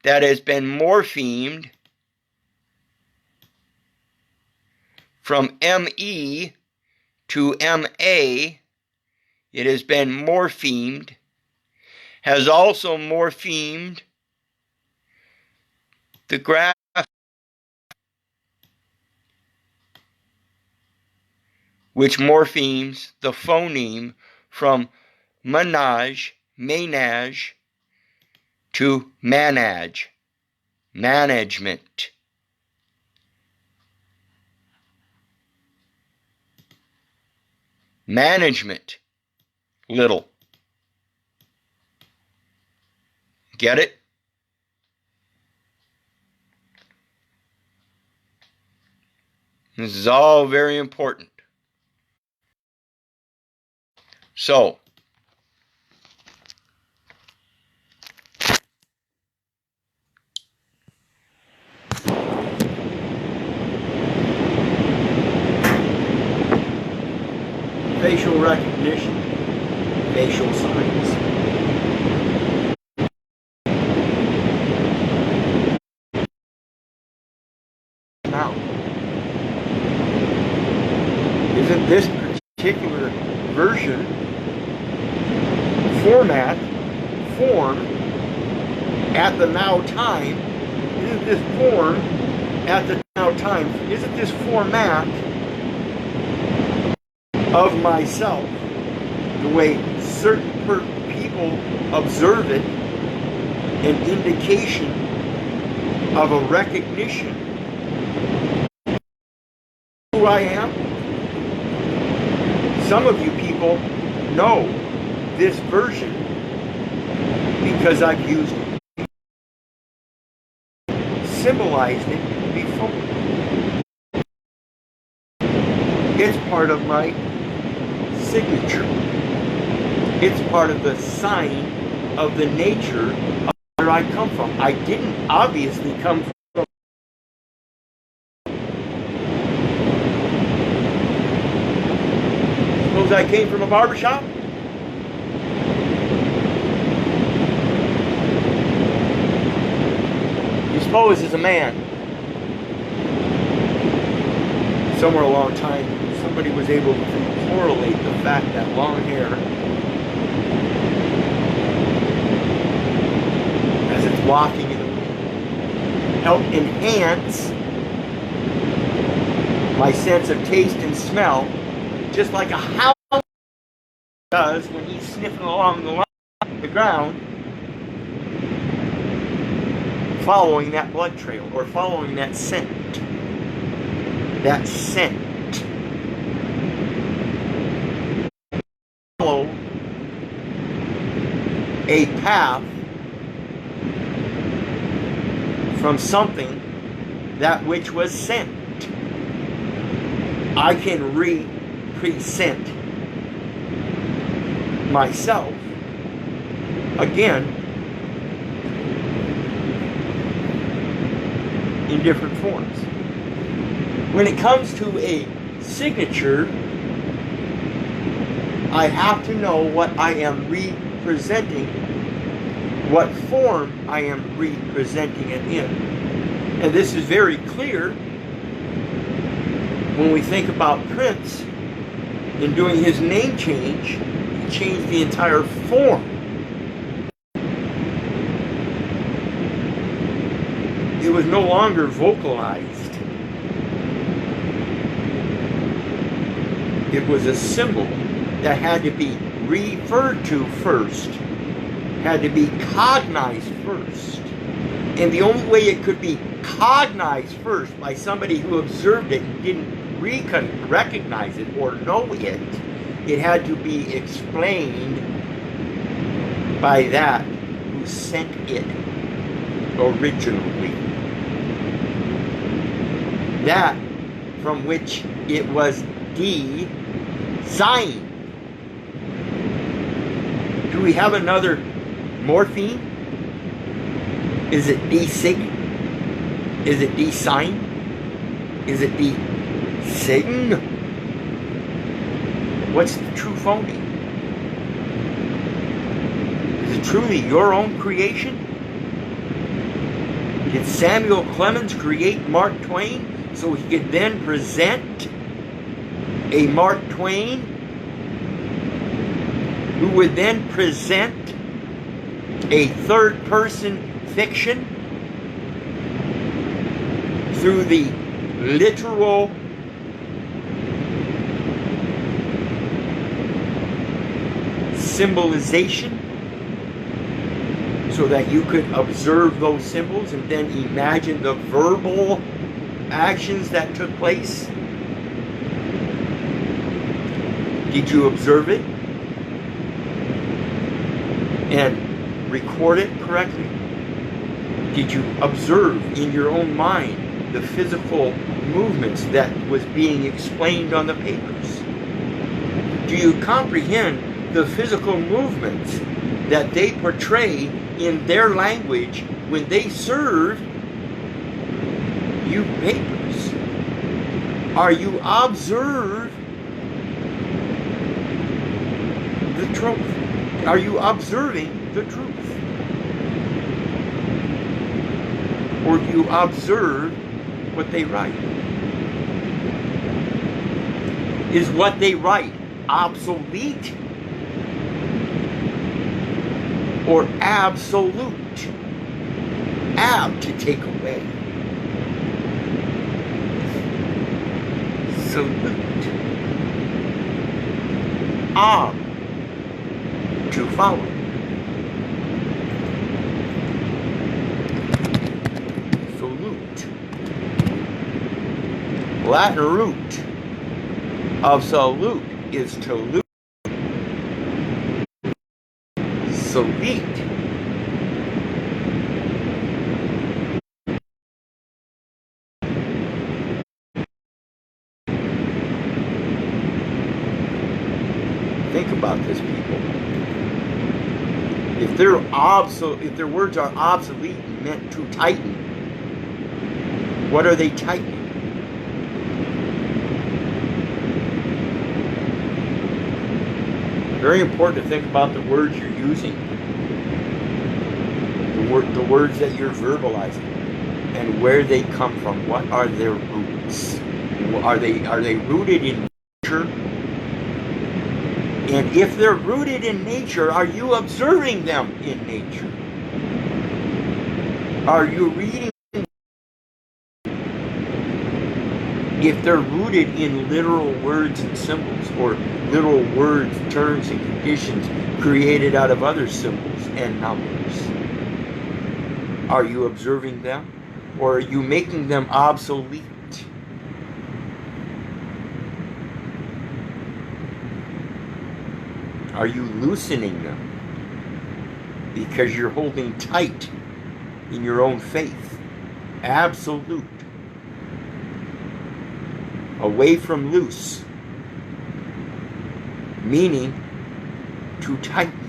that has been morphemed from ME to MA, it has been morphemed, has also morphemed the graph, which morphemes the phoneme from menage to manage, management. Management, little. Get it? This is all very important. So, facial recognition, facial signs. Now, isn't this particular version, form, at the now time, isn't this form at the now time, isn't this format of myself, the way certain people observe it, an indication of a recognition of who I am. Some of you people know this version because I've used it, symbolized it before. It's part of my signature. It's part of the sign of the nature of where I come from. I didn't obviously come from. Suppose I came from a barbershop? You suppose as a man, somewhere along time, somebody was able to correlate the fact that long hair, as it's walking in the wind, helped enhance my sense of taste and smell, just like a hound does when he's sniffing along the ground, following that blood trail or following that scent. That scent. Follow a path from something that which was sent. I can represent myself again in different forms. When it comes to a signature, I have to know what I am representing, what form I am representing it in. And this is very clear when we think about Prince in doing his name change. He changed the entire form. It was no longer vocalized. It was a symbol that had to be referred to first, had to be cognized first. And the only way it could be cognized first by somebody who observed it and didn't recognize it or know it, it had to be explained by that who sent it originally. That from which it was designed. Do we have another morpheme? Is it de-sig? Is it de-sign? Is it de-sign? What's the true phony? Is it truly your own creation? Did Samuel Clemens create Mark Twain so he could then present a Mark Twain who would then present a third-person fiction through the literal symbolization so that you could observe those symbols and then imagine the verbal actions that took place? Did you observe it and record it correctly? Did you observe in your own mind the physical movements that was being explained on the papers? Do you comprehend the physical movements that they portray in their language when they serve you papers? Are you observe the truth? Are you observing the truth? Or do you observe what they write? Is what they write obsolete or absolute? Ab, to take away. Salute. Ob, to follow. Latin root of salute is to lute. Salute. Think about this, people. If their words are obsolete and meant to tighten, what are they tightening? Very important to think about the words you're using, the words that you're verbalizing, and where they come from. What are their roots? Are they rooted in nature? And if they're rooted in nature, are you observing them in nature? Are you reading? If they're rooted in literal words and symbols, or literal words, terms, and conditions created out of other symbols and numbers, are you observing them? Or are you making them obsolete? Are you loosening them because you're holding tight in your own faith? Absolute. Away from loose, meaning to tighten.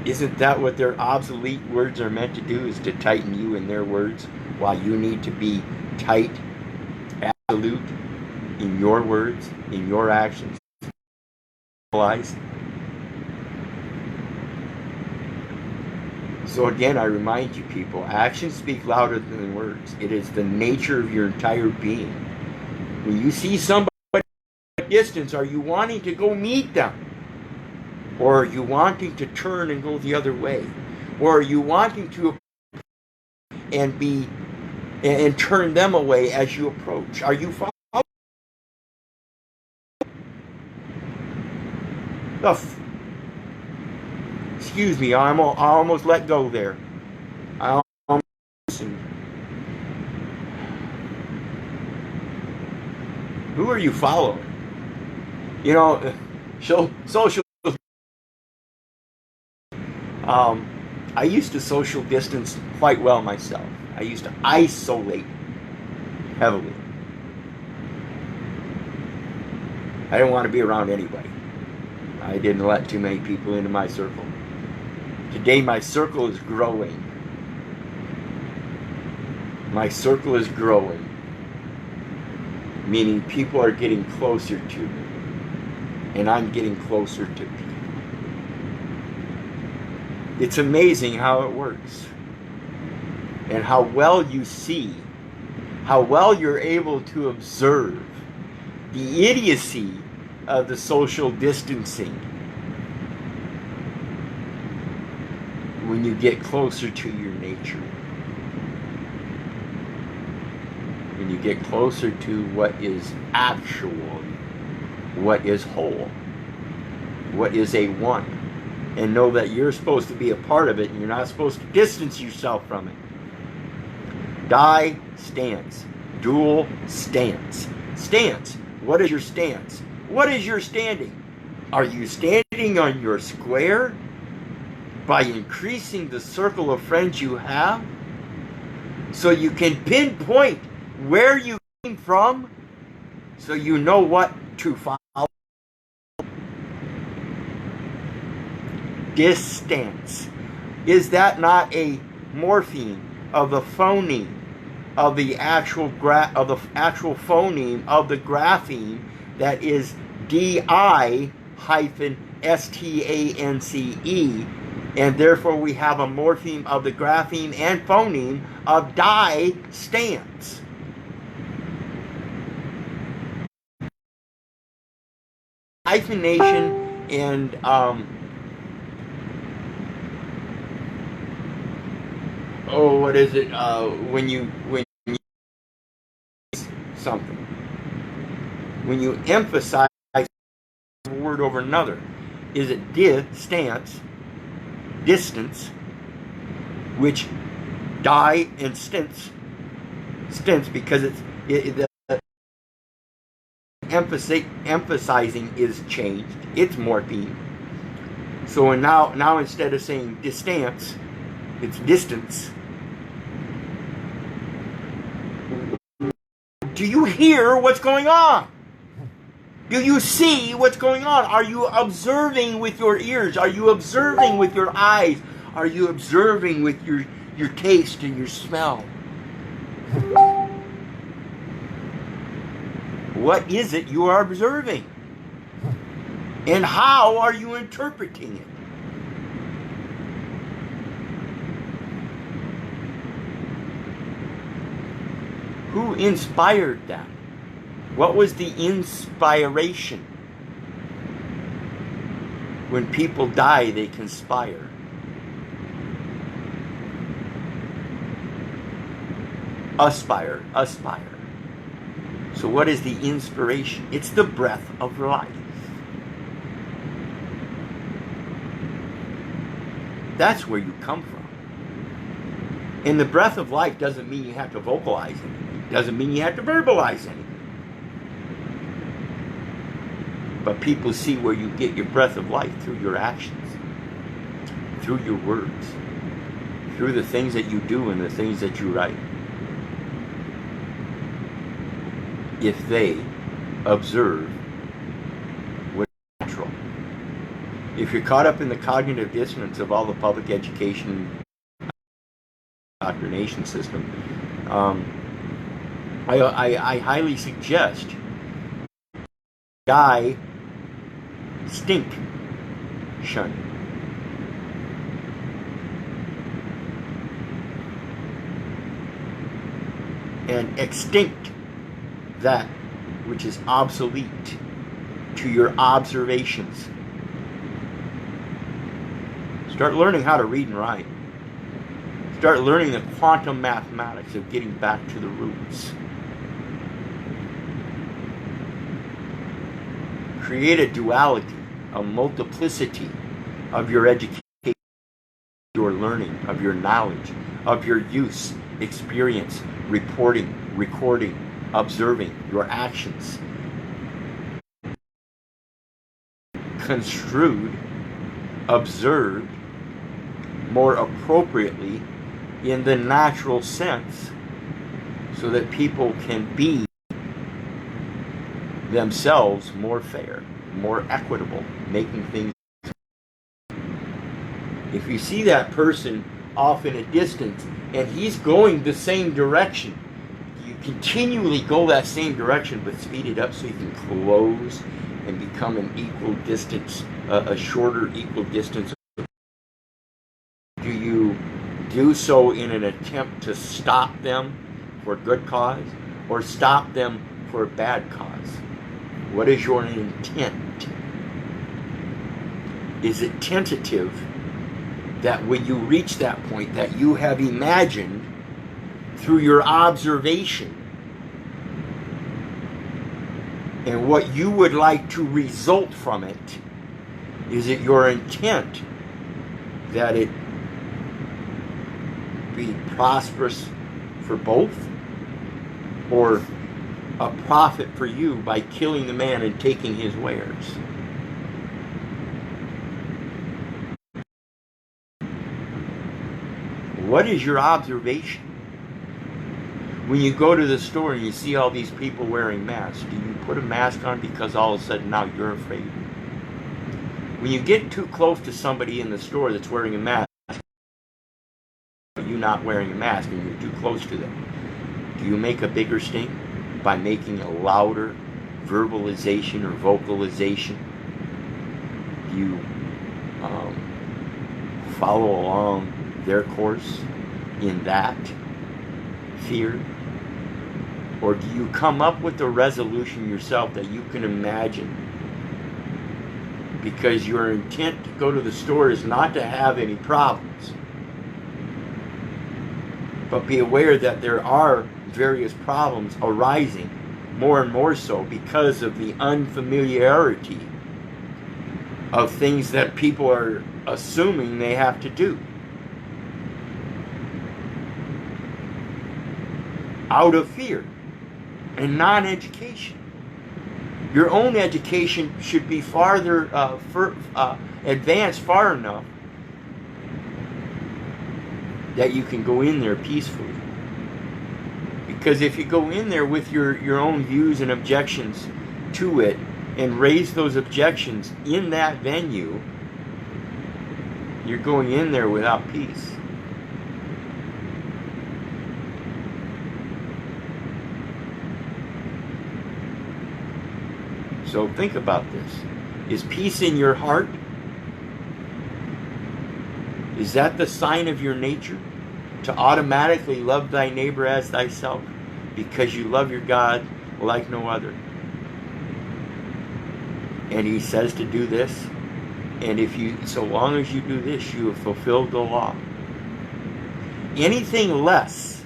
Isn't that what their obsolete words are meant to do, is to tighten you in their words, while you need to be tight, absolute, in your words, in your actions? So again, I remind you, people, actions speak louder than words. It is the nature of your entire being. When you see somebody at a distance, are you wanting to go meet them? Or are you wanting to turn and go the other way? Or are you wanting to and turn them away as you approach? Are you following? Excuse me, I almost let go there. I almost listened. Who are you following? You know, social. I used to social distance quite well myself. I used to isolate heavily. I didn't want to be around anybody. I didn't let too many people into my circle. Today my circle is growing. My circle is growing. Meaning people are getting closer to me. And I'm getting closer to people. It's amazing how it works. And how well you see, how well you're able to observe the idiocy of the social distancing when you get closer to your nature. When you get closer to what is actual, what is whole, what is a one, and know that you're supposed to be a part of it and you're not supposed to distance yourself from it. Die, stance. Dual, stance. Stance. What is your stance? What is your standing? Are you standing on your square by increasing the circle of friends you have so you can pinpoint where you came from so you know what to follow? Distance. Is that not a morpheme of the phoneme of the actual phoneme of the grapheme that is DI-STANCE, and therefore we have a morpheme of the grapheme and phoneme of die stance. Hyphenation and what is it? When you something, when you emphasize a word over another, is it distance, which dye and stents because the emphasizing is changed. It's morphine. So now instead of saying distance, it's distance. Do you hear what's going on? Do you see what's going on? Are you observing with your ears? Are you observing with your eyes? Are you observing with your taste and your smell? What is it you are observing? And how are you interpreting it? Who inspired that? What was the inspiration? When people die, they conspire. Aspire. So what is the inspiration? It's the breath of life. That's where you come from. And the breath of life doesn't mean you have to vocalize anything. Doesn't mean you have to verbalize anything. But people see where you get your breath of life through your actions, through your words, through the things that you do and the things that you write. If they observe what's natural. If you're caught up in the cognitive dissonance of all the public education indoctrination system, I highly suggest die stink shun. And extinct that which is obsolete to your observations. Start learning how to read and write. Start learning the quantum mathematics of getting back to the roots. Create a duality, a multiplicity of your education, your learning, of your knowledge, of your use, experience, reporting, recording, observing, your actions. Construed, observed more appropriately in the natural sense so that people can be themselves more fair, more equitable, making things. If you see that person off in a distance and he's going the same direction, you continually go that same direction but speed it up so you can close and become an equal distance, a shorter equal distance. Do you do so in an attempt to stop them for good cause or stop them for a bad cause? What is your intent? Is it tentative that when you reach that point that you have imagined through your observation and what you would like to result from it, is it your intent that it be prosperous for both, or a profit for you by killing the man and taking his wares? What is your observation? When you go to the store and you see all these people wearing masks, do you put a mask on because all of a sudden now you're afraid? When you get too close to somebody in the store that's wearing a mask, you not wearing a mask and you're too close to them, do you make a bigger stink by making a louder verbalization or vocalization? Do you follow along their course in that fear? Or do you come up with a resolution yourself that you can imagine? Because your intent to go to the store is not to have any problems, but be aware that there are various problems arising, more and more so because of the unfamiliarity of things that people are assuming they have to do. out of fear and non-education. Your own education should be farther advanced far enough that you can go in there peacefully. Because if you go in there with your own views and objections to it and raise those objections in that venue, you're going in there without peace. So think about this. Is peace in your heart? Is that the sign of your nature? To automatically love thy neighbor as thyself because you love your God like no other. And he says to do this. And if you, so long as you do this, you have fulfilled the law. Anything less,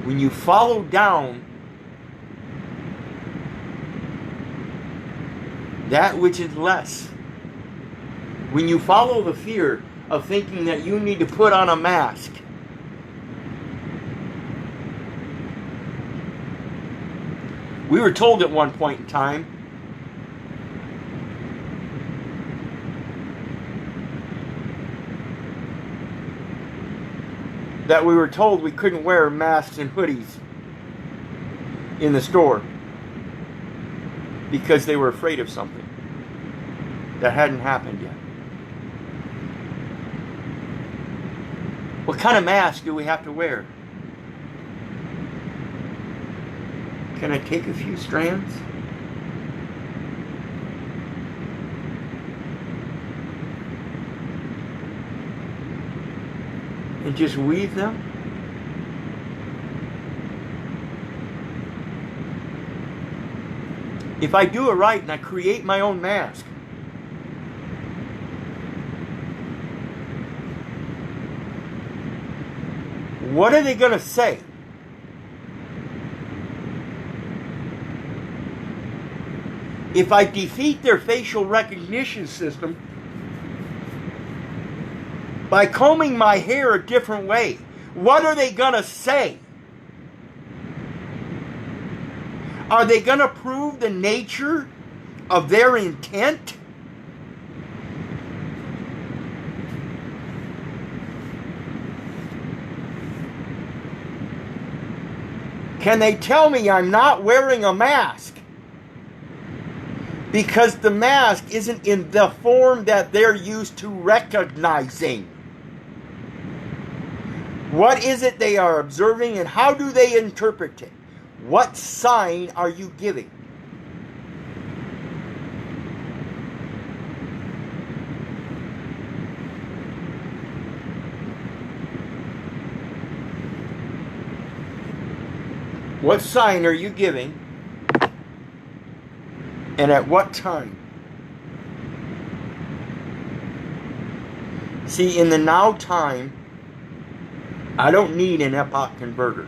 when you follow down that which is less, when you follow the fear of thinking that you need to put on a mask, we were told at one point in time that we were told we couldn't wear masks and hoodies in the store because they were afraid of something that hadn't happened yet. What kind of mask do we have to wear? Can I take a few strands? And just weave them? If I do it right and I create my own mask, what are they going to say? If I defeat their facial recognition system by combing my hair a different way, what are they going to say? Are they going to prove the nature of their intent? Can they tell me I'm not wearing a mask because the mask isn't in the form that they're used to recognizing? What is it they are observing and how do they interpret it? What sign are you giving? What sign are you giving? And at what time? See, in the now time, I don't need an epoch converter.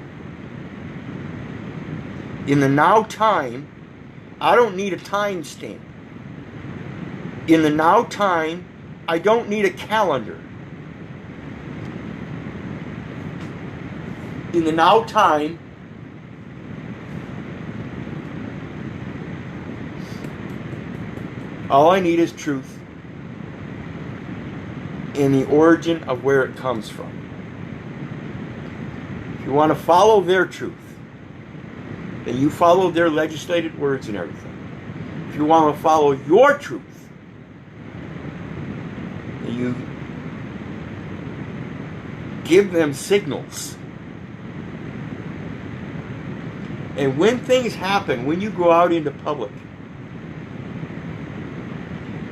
In the now time, I don't need a timestamp. In the now time, I don't need a calendar. In the now time, all I need is truth and the origin of where it comes from. If you want to follow their truth, then you follow their legislated words and everything. If you want to follow your truth, then you give them signals. And when things happen, when you go out into public,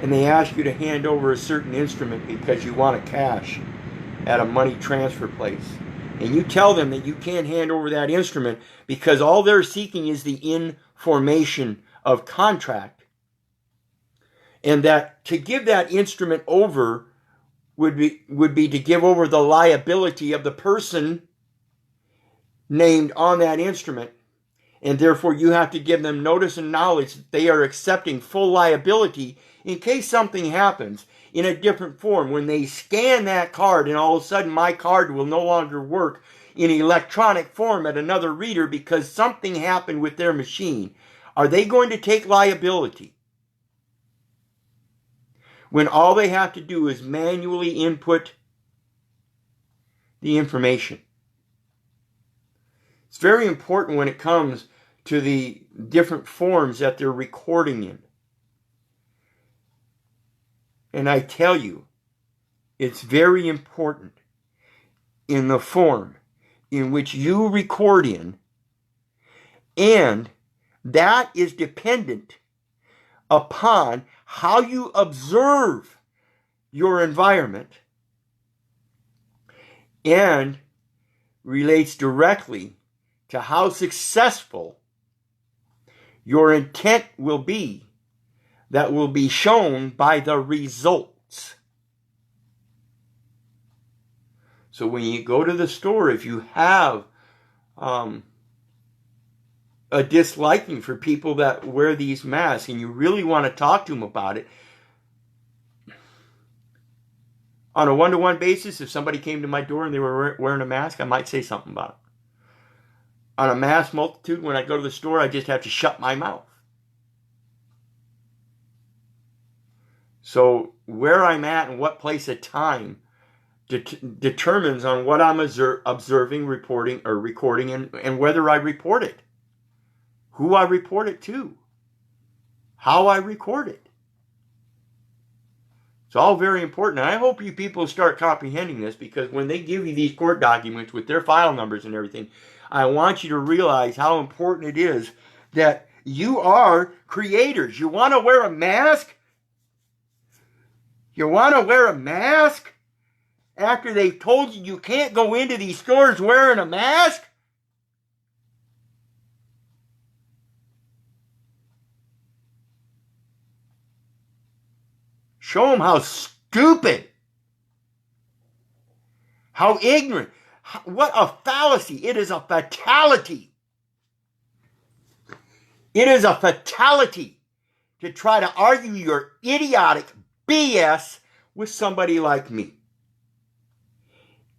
and they ask you to hand over a certain instrument because you want it cash at a money transfer place, and you tell them that you can't hand over that instrument because all they're seeking is the information of contract, and that to give that instrument over would be to give over the liability of the person named on that instrument, and therefore you have to give them notice and knowledge that they are accepting full liability in case something happens, in a different form. When they scan that card and all of a sudden my card will no longer work in electronic form at another reader because something happened with their machine, are they going to take liability? When all they have to do is manually input the information. It's very important when it comes to the different forms that they're recording in. And I tell you, it's very important in the form in which you record in, and that is dependent upon how you observe your environment and relates directly to how successful your intent will be, that will be shown by the results. So when you go to the store, if you have a disliking for people that wear these masks and you really want to talk to them about it, on a one-to-one basis, if somebody came to my door and they were wearing a mask, I might say something about it. On a mass multitude, when I go to the store, I just have to shut my mouth. So where I'm at and what place of time determines on what I'm observing, reporting, or recording, and whether I report it. Who I report it to. How I record it. It's all very important. And I hope you people start comprehending this, because when they give you these court documents with their file numbers and everything, I want you to realize how important it is that you are creators. You want to wear a mask? You want to wear a mask after they've told you you can't go into these stores wearing a mask? Show them how stupid, how ignorant, what a fallacy. It is a fatality. It is a fatality to try to argue your idiotic BS with somebody like me.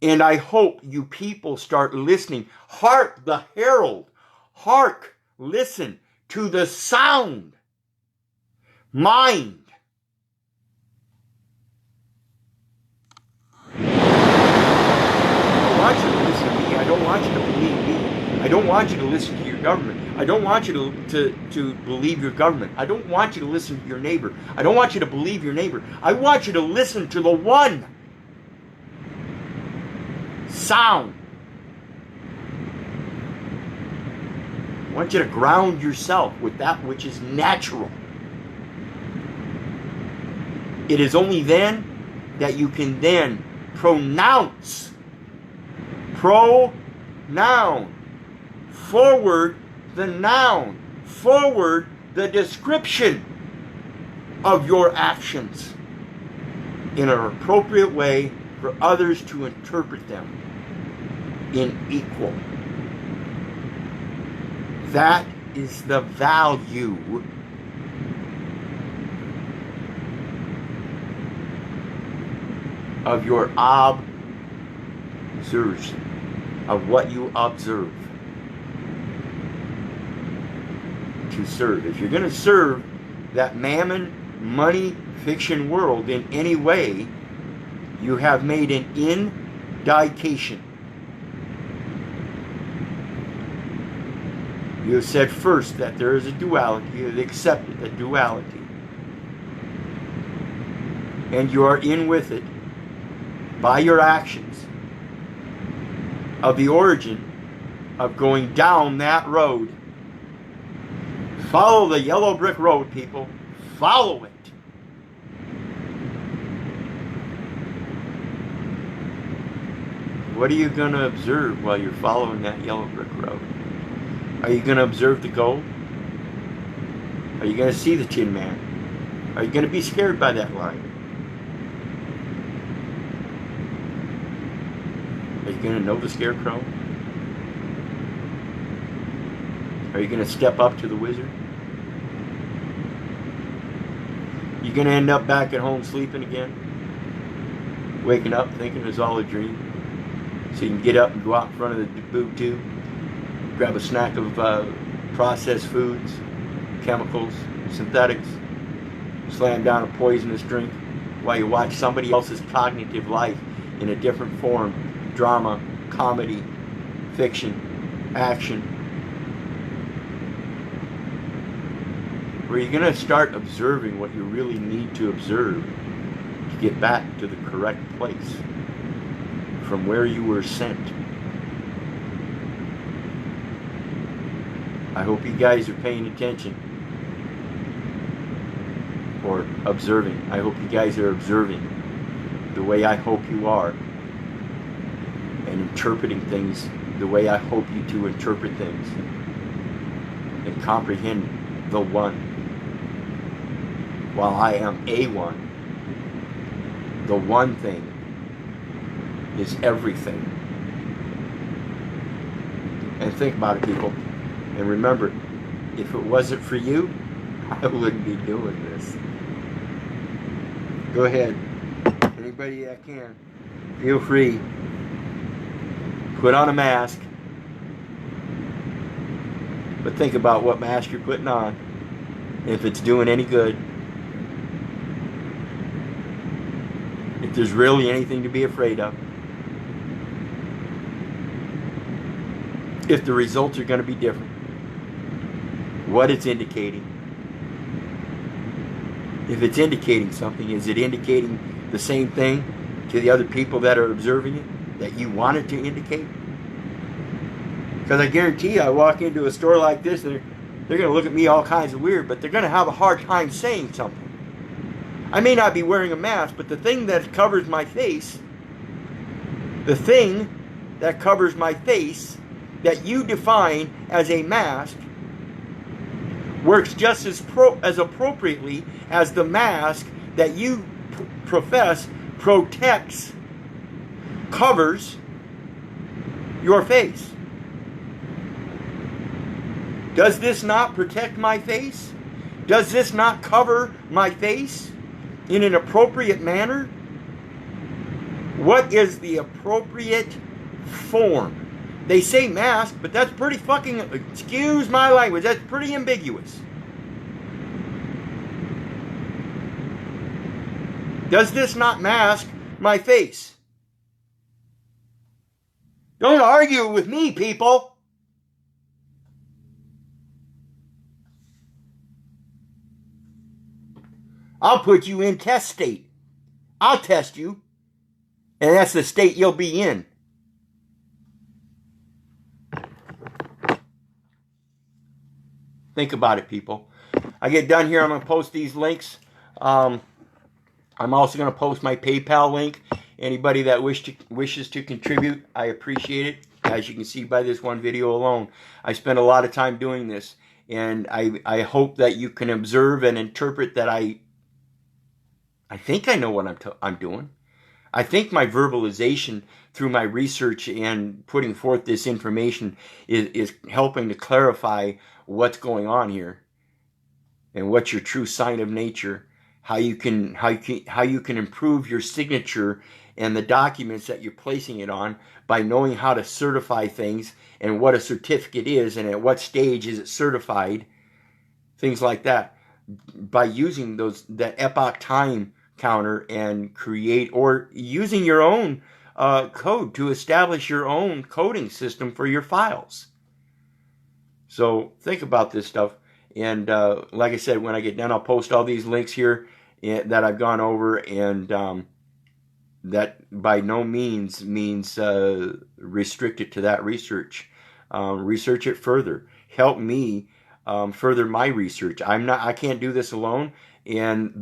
And I hope you people start listening. Hark the herald. Hark, listen to the sound. Mind. I don't want you to listen to me. I don't want you to believe me. I don't want you to listen to your government. I don't want you to believe your government. I don't want you to listen to your neighbor. I don't want you to believe your neighbor. I want you to listen to the one sound. I want you to ground yourself with that which is natural. It is only then that you can then pronoun, forward the noun, forward the description of your actions in an appropriate way for others to interpret them in equal. That is the value of your observation, of what you observe to serve. If you're going to serve that mammon, money, fiction world in any way, you have made an indication. You have said first that there is a duality. You have accepted the duality. And you are in with it by your actions of the origin of going down that road. Follow the yellow brick road, people. Follow it. What are you going to observe while you're following that yellow brick road? Are you going to observe the gold? Are you going to see the Tin Man? Are you going to be scared by that line? Are you going to know the Scarecrow? Are you going to step up to the wizard? You going to end up back at home sleeping again? waking up thinking it was all a dream. So you can get up and go out in front of the boob tube, grab a snack of processed foods, chemicals, synthetics, slam down a poisonous drink while you watch somebody else's cognitive life in a different form: drama, comedy, fiction, action. Where you're going to start observing what you really need to observe to get back to the correct place from where you were sent. I hope you guys are paying attention, or observing. I hope you guys are observing the way I hope you are, and interpreting things the way I hope you to interpret things, and comprehend the one. While I am a one, the one thing is everything. And think about it, people. And remember, if it wasn't for you, I wouldn't be doing this. Go ahead. Anybody that can, feel free. Put on a mask. But think about what mask you're putting on. If it's doing any good. If there's really anything to be afraid of. If the results are going to be different. What it's indicating. If it's indicating something, is it indicating the same thing to the other people that are observing it that you want it to indicate? Because I guarantee you, I walk into a store like this and they're going to look at me all kinds of weird, but they're going to have a hard time saying something. I may not be wearing a mask, but the thing that covers my face, that you define as a mask, works just as appropriately as the mask that you profess protects, covers your face. Does this not protect my face? Does this not cover my face in an appropriate manner? What is the appropriate form? They say mask, but that's pretty fucking, excuse my language, that's pretty ambiguous. Does this not mask my face? Don't argue with me, people. I'll put you in test state. I'll test you. And that's the state you'll be in. Think about it, people. I get done here, I'm going to post these links. I'm also going to post my PayPal link. Anybody that wishes to contribute, I appreciate it. As you can see by this one video alone, I spend a lot of time doing this. And I hope that you can observe and interpret that I think I know what I'm doing. I think my verbalization through my research and putting forth this information is helping to clarify what's going on here and what's your true sign of nature, how you can improve your signature and the documents that you're placing it on by knowing how to certify things and what a certificate is and at what stage is it certified, things like that, by using that Epoch time counter and create, or using your own code to establish your own coding system for your files. So think about this stuff. And like I said, when I get done, I'll post all these links here that I've gone over, and that by no means means restrict it to that research. Research it further. Help me further my research. I can't do this alone. And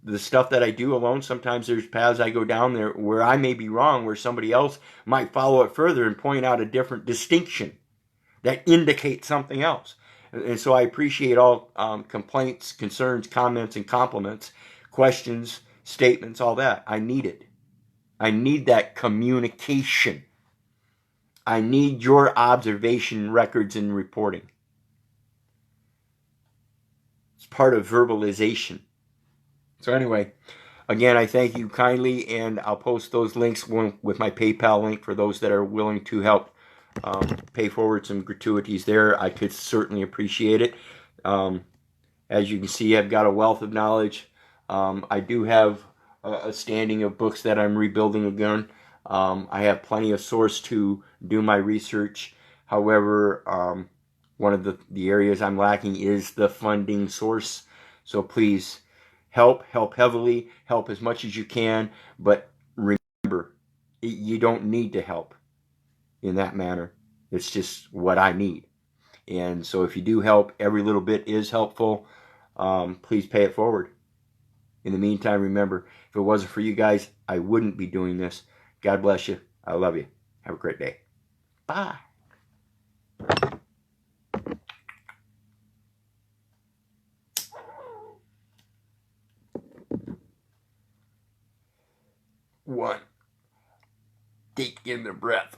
the stuff that I do alone, sometimes there's paths I go down there where I may be wrong, where somebody else might follow it further and point out a different distinction that indicates something else. And so I appreciate all complaints, concerns, comments, and compliments, questions, statements, all that. I need it. I need that communication. I need your observation records and reporting. It's part of verbalization. So anyway, again, I thank you kindly, and I'll post those links with my PayPal link for those that are willing to help pay forward some gratuities there. I could certainly appreciate it. As you can see, I've got a wealth of knowledge. I do have a standing of books that I'm rebuilding again. I have plenty of source to do my research. However, one of the areas I'm lacking is the funding source. So please help heavily, help as much as you can. But remember, you don't need to help in that manner. It's just what I need. And so if you do help, every little bit is helpful. Please pay it forward. In the meantime, remember, if it wasn't for you guys, I wouldn't be doing this. God bless you. I love you. Have a great day. Bye. One. Take in the breath.